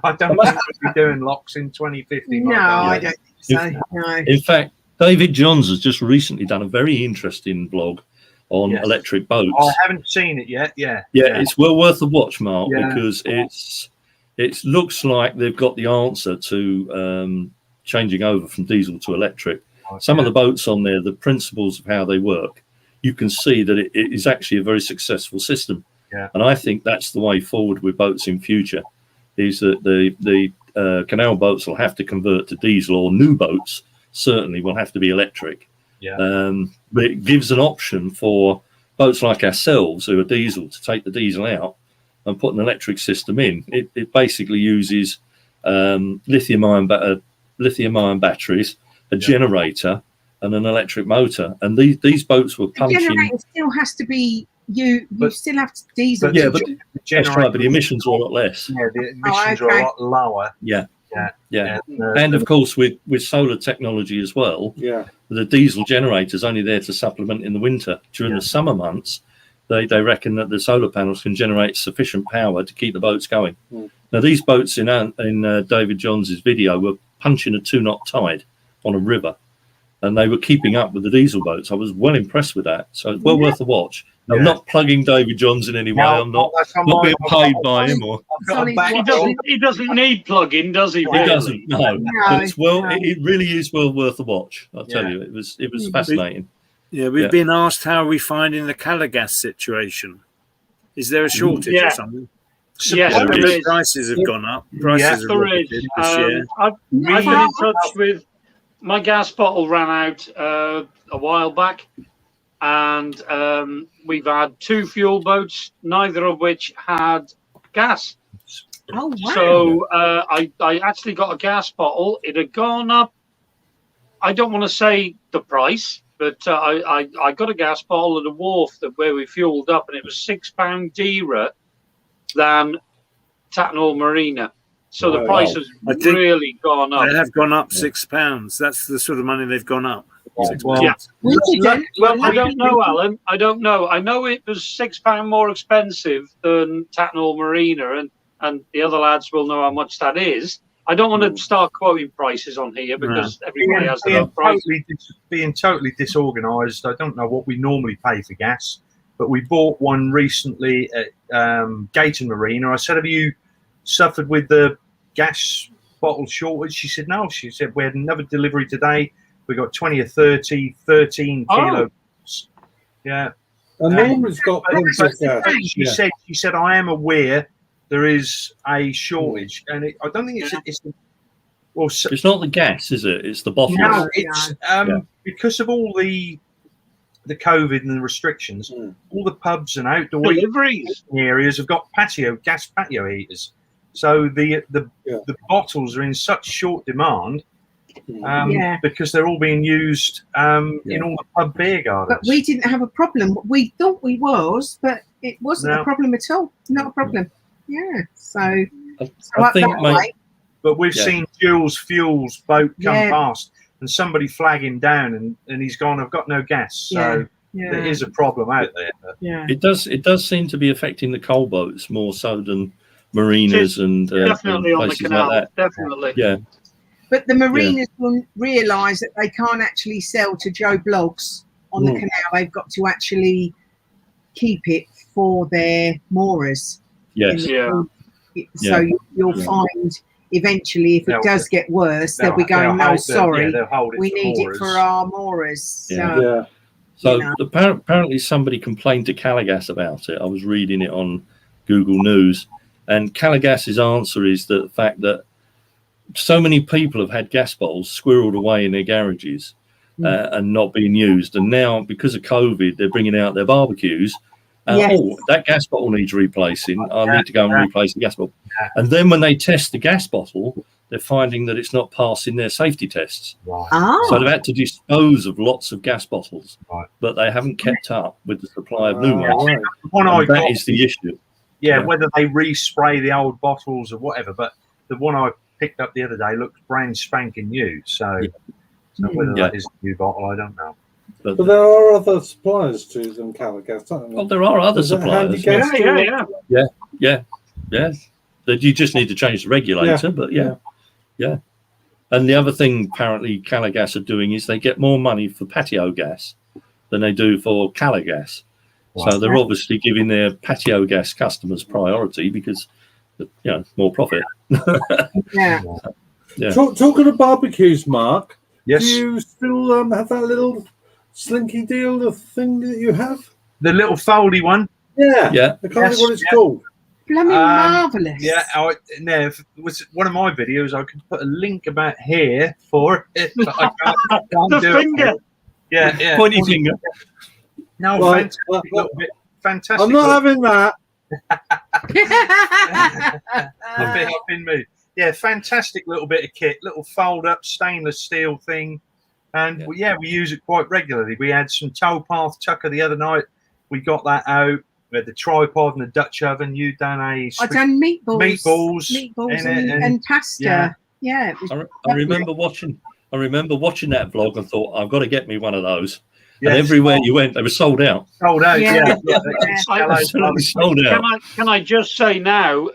I don't think we'll be doing locks in 2050. No, I don't think so. No. In fact, David Johns has just recently done a very interesting blog on electric boats. I haven't seen it yet. Yeah, it's well worth a watch, Mark, because it looks like they've got the answer to changing over from diesel to electric. Some of the boats on there, the principles of how they work, you can see that it is actually a very successful system. Yeah. And I think that's the way forward with boats in future, is that the canal boats will have to convert to diesel, or new boats certainly will have to be electric. Yeah. But it gives an option for boats like ourselves who are diesel to take the diesel out and put an electric system in. It basically uses lithium-ion batteries, a generator, and an electric motor. And these boats were punching. The generator still has to be you still have to diesel. But that's right. But the emissions are a lot less. Yeah, the emissions are a lot lower. Yeah. And of course, with solar technology as well, the diesel generator's only there to supplement in the winter. During the summer months, they reckon that the solar panels can generate sufficient power to keep the boats going. Now, these boats in David Johns' video were punching a 2-knot tide on a river, and they were keeping up with the diesel boats. I was well impressed with that. So it's well worth a watch. I'm not plugging David Johns in any way. I'm not being paid by him. He doesn't need plugging, does he? He doesn't. No. But it's it really is well worth a watch. I'll tell you, it was fascinating. We've been asked how are we finding the Calagas situation. Is there a shortage or something? Yes, prices have gone up. Prices have rocketed this year. I've been in touch with. My gas bottle ran out a while back, and we've had 2 fuel boats, neither of which had gas. Oh, wow. So I actually got a gas bottle. It had gone up. I don't want to say the price, but I got a gas bottle at a wharf where we fueled up, and it was £6 dearer than Tatnall Marina. So the price has really gone up. They have gone up £6. That's the sort of money they've gone up. Well, I don't know, Alan. I don't know. I know it was £6 more expensive than Tatnall Marina, and the other lads will know how much that is. I don't want to start quoting prices on here because everybody has their own price. Being totally disorganised, I don't know what we normally pay for gas, but we bought one recently at Gayton Marina. I said, have you suffered with the gas bottle shortage? She said, no. She said, we had another delivery today. We got 20 or 13 kilos. Yeah. And Norman's got she said, I am aware there is a shortage, and I don't think it's not the gas, is it? It's the bottles. No, it's because of all the COVID and the restrictions. All the pubs and outdoor areas have got gas patio heaters. So the bottles are in such short demand because they're all being used in all the pub beer gardens. But we didn't have a problem. We thought we was, but it wasn't a problem at all. Not a problem. Yeah. So I think, but we've seen Jules Fuel's boat come past and somebody flag him down and he's gone, I've got no gas. So there is a problem out there. It does seem to be affecting the coal boats more so than marinas and definitely and on the canal. like that. Definitely. Yeah. But the marinas will realise that they can't actually sell to Joe Blogs on the canal. They've got to actually keep it for their moorers. Yes. So you'll find eventually, if it does get worse, they'll be going, no, sorry, we need it for our moorers. So apparently somebody complained to Calagas about it. I was reading it on Google News, and Calagas's answer is the fact that so many people have had gas bottles squirreled away in their garages and not being used, and now because of COVID, they're bringing out their barbecues. That gas bottle needs replacing. I need to go and replace the gas bottle. And then when they test the gas bottle, they're finding that it's not passing their safety tests. So they've had to dispose of lots of gas bottles, but they haven't kept up with the supply of new ones. That is the issue. Whether they respray the old bottles or whatever, but the one I picked up the other day looks brand spanking new. So whether that is a new bottle, I don't know. But there are other suppliers to them, Calagas, aren't there? Oh, there are other suppliers. Yeah. That you just need to change the regulator, but yeah. And the other thing apparently Calagas are doing is they get more money for patio gas than they do for Calagas. So they're obviously giving their patio gas customers priority because, more profit. Talking of barbecues, Mark. Yes. Do you still have that little slinky deal, the thing that you have? The little foldy one. Yeah, Yeah. I can't think what it's called. Blooming marvellous. Yeah, if it was one of my videos, I could put a link about here for it. But I can't The do finger. it. Yeah. Pointy finger. No, Right, fantastic little bit. Fantastic. I'm not having that. I've been moved. Yeah, fantastic little bit of kit, little fold-up stainless steel thing, and we use it quite regularly. We had some towpath tucker the other night. We got that out. We had the tripod and the Dutch oven. You done I done meatballs and pasta. Yeah, it was I remember watching that vlog and thought, I've got to get me one of those. Yes. And everywhere you went, they were sold out. Sold out, Absolutely sold out. Can I just say now,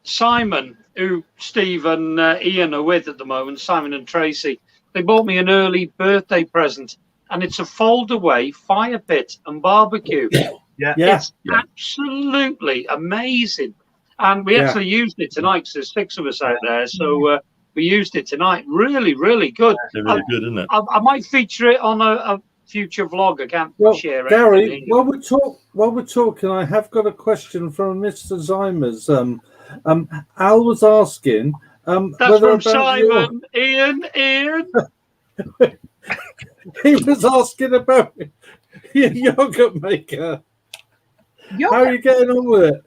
Simon, who Steve and Ian are with at the moment, Simon and Tracy, they bought me an early birthday present, and it's a fold-away fire pit and barbecue. It's absolutely amazing. And we actually used it tonight because there's 6 of us out there, so we used it tonight. Really, really good. They're really good, isn't it? I might feature it on a future vlog. I can't share it. Gary, while we're talking, I have got a question from Mr. Zymers. Al was asking that's from Simon. Ian. He was asking about your yogurt maker. How are you getting on with it?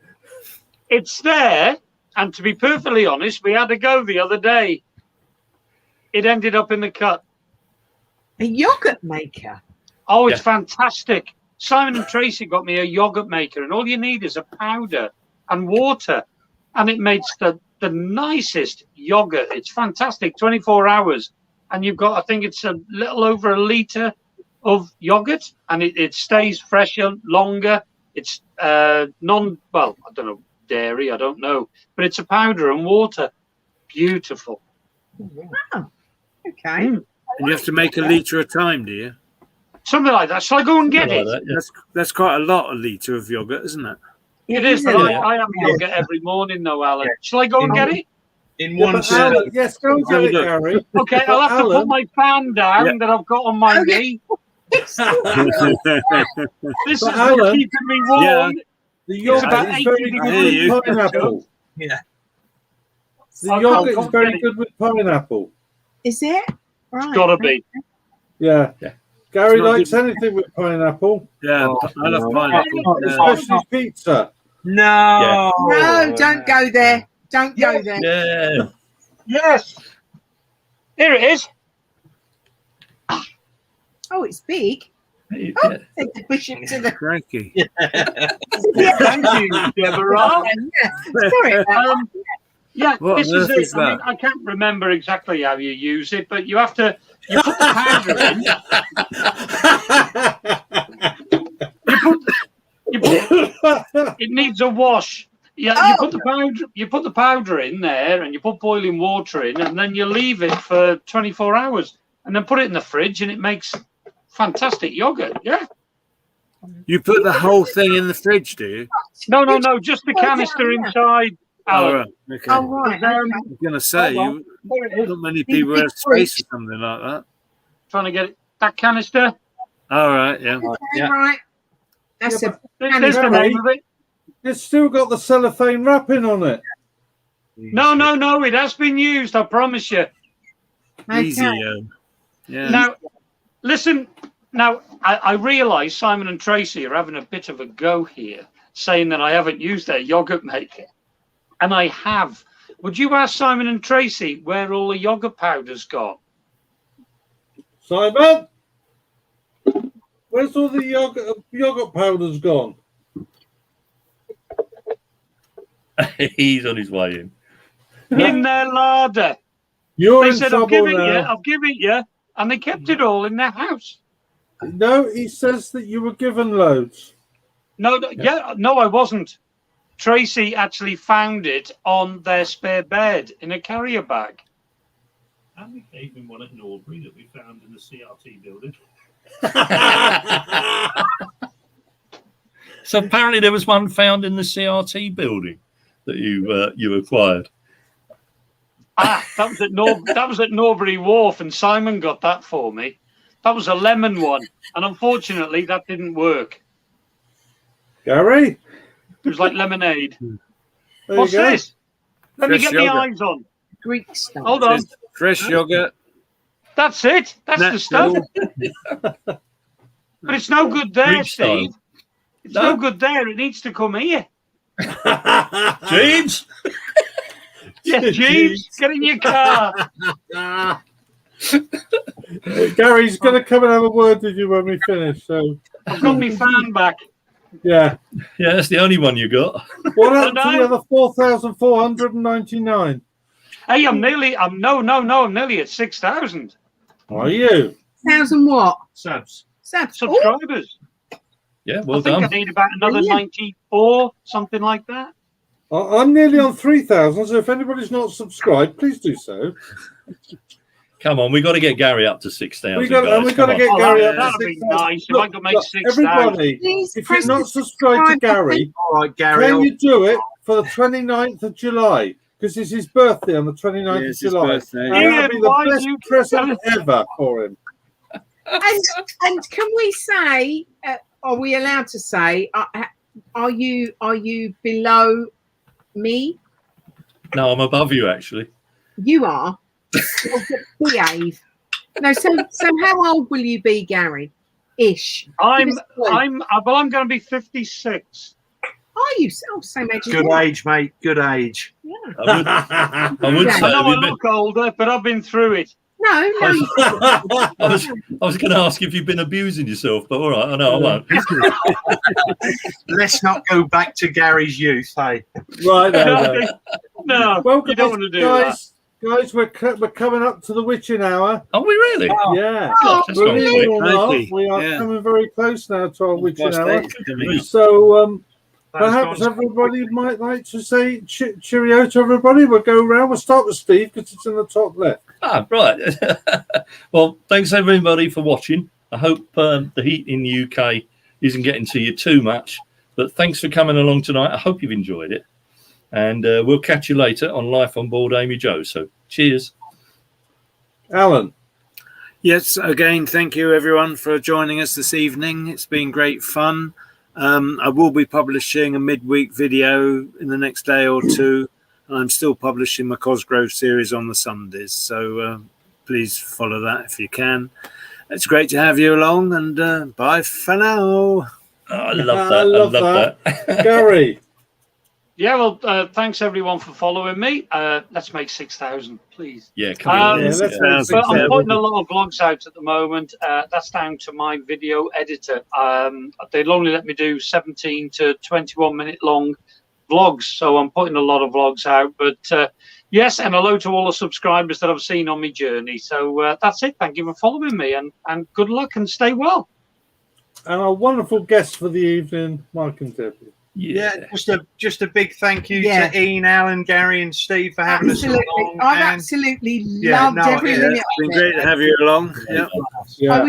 It's there, and to be perfectly honest, we had a go the other day. It ended up in the cut. A yogurt maker? Oh, it's fantastic. Simon and Tracy got me a yogurt maker, and all you need is a powder and water, and it makes the nicest yogurt. It's fantastic, 24 hours, and you've got, I think it's a little over a litre of yogurt, and it stays fresher longer. It's I don't know, dairy, I don't know, but it's a powder and water. Beautiful. Oh, okay. And you have to make a litre at a time, do you? Something like that. Shall I go and get it? That's quite a lot, a litre of yogurt, isn't it? It is. I have yogurt every morning, though, Alan. Shall I go and get it? In one sitting. Yes, go and get it, Gary. Okay, I'll have to put my fan down that I've got on my knee. This is Alan, keeping me warm. Yeah. The yogurt is very good with pineapple. Yeah. The yogurt is very good with pineapple. Is it? Right. It's got to be. Yeah. Gary likes anything with pineapple. Yeah, I love pineapple. Especially pizza. No, don't go there. Don't go there. Yeah. Yes. Here it is. Oh, it's big. Yeah. Oh, take the bishop to the. Cranky. Thank you, Deborah. This is it. I mean, I can't remember exactly how you use it, but you have to. You put the powder in. It needs a wash. Yeah, you put the powder in there, and you put boiling water in, and then you leave it for 24 hours, and then put it in the fridge, and it makes fantastic yogurt. Yeah. You put the whole thing in the fridge, do you? No, just the canister inside. Oh, right. Okay. Oh, right. I was going to say, not many people have space or something like that. Trying to get that canister. All right, yeah. Right. That's the name of it. It's still got the cellophane wrapping on it. No, it has been used, I promise you. Easy, yeah. Now, listen, I realise Simon and Tracy are having a bit of a go here, saying that I haven't used their yogurt maker. And I have. Would you ask Simon and Tracy where all the yogurt powder's gone? Simon? Where's all the yogurt powder's gone? He's on his way in. In their larder. You're they in said, trouble I'll give it you. And they kept it all in their house. No, he says that you were given loads. No, I wasn't. Tracy actually found it on their spare bed in a carrier bag. And we gave him one at Norbury that we found in the CRT building. So apparently there was one found in the CRT building that you acquired. That was at Norbury Wharf, and Simon got that for me. That was a lemon one, and unfortunately that didn't work. Gary? It was like lemonade. There What's you go. this? Let me Fresh get my yogurt. eyes on. Greek stuff. Hold on. Fresh yogurt. That's it. That's the stuff. But it's no good there, Greek style. Steve. It's no good there. It needs to come here. James. Yeah, James, get in your car. Gary's going to come and have a word with you when we finish. So I've got my fan back. yeah. Yeah, that's the only one you got. What happened to the other 4,499? Hey, I'm nearly at 6,000 Are you? 1,000 what? Subs. subscribers. Yeah, well I think done. I need about another 94, something like that. I'm nearly on 3,000. So if anybody's not subscribed, please do so. Come on, we got to get Gary up to 6,000. We got to get Oh, Gary up to that'd be 6,000. nice. If I could make 6,000. Everybody, Please if press you're not subscribed to Gary, All right, Gary. can you do it for the 29th of July? Because it's his birthday on the 29th Yeah, of it's his July. birthday. And that'll be the Why best you- present ever for him. And can we say? Are we allowed to say? Are you below me? No, I'm above you, actually. You are. Behave. No. So how old will you be, Gary? Ish. I'm Give us a clue. going to be 56. Are you? Oh, same age as Good you. age, mate. Good age. I would Yeah. say. I know I we've been- look older, but I've been through it. No. I was going to ask if you've been abusing yourself, but all right, I know I won't. Let's not go back to Gary's youth, hey. Right, No, Well, you don't want to do guys, we're coming up to the witching hour. Are we really? Yeah. Gosh, that's gone Believe it quick. or not, Crikey. we are Yeah. coming very close now to our witching Past hour. 8 is coming up. So perhaps everybody might like to say cheerio to everybody. We'll go around. We'll start with Steve because it's in the top left. Ah, right. Well, thanks everybody for watching. I hope the heat in the UK isn't getting to you too much. But thanks for coming along tonight. I hope you've enjoyed it. And we'll catch you later on Life on Board Amy Joe. So cheers. Alan. Yes, again, thank you everyone for joining us this evening. It's been great fun. I will be publishing a midweek video in the next day or two. I'm still publishing my Cosgrove series on the Sundays, so please follow that if you can. It's great to have you along, and bye for now. Oh, I love that. I love that. Gary. Yeah, well, thanks everyone for following me. Let's make 6,000, please. Yeah, come on. let's But I'm putting a lot of vlogs out at the moment. That's down to my video editor. They'll only let me do 17 to 21 minute long vlogs, so I'm putting a lot of vlogs out. But yes, and hello to all the subscribers that I've seen on my journey. So that's it. Thank you for following me, and good luck and stay well. And our wonderful guest for the evening, Mark and Debbie. Yeah, just a big thank you to Ian, Alan, Gary, and Steve for having us along. I've absolutely loved every minute. It's been great to have you along. Yeah.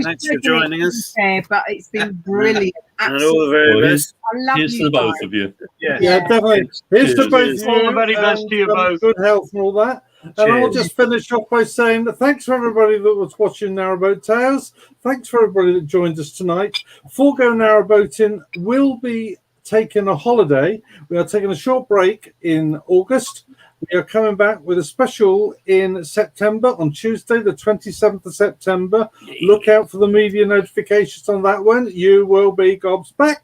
Thanks for joining us. But it's been brilliant. And all the very best. I love Here's you to the both guys. of you. Yeah, definitely. Here's to both of you. All the very best to you both. Good health and all that. And I'll just finish off by saying that thanks for everybody that was watching Narrowboat Tales. Thanks for everybody that joined us tonight. For Go Narrowboating will be taking a holiday. We are taking a short break in August. We are coming back with a special in September on Tuesday, the 27th of September. Look out for the media notifications on that one. You will be gobsmacked.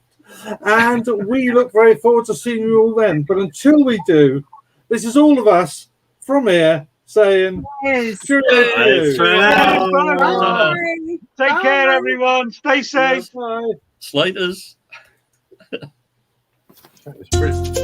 And we look very forward to seeing you all then. But until we do, this is all of us from here saying, Yes. Bye. Take care, everyone. Stay safe. Bye. Slaters. That was brilliant.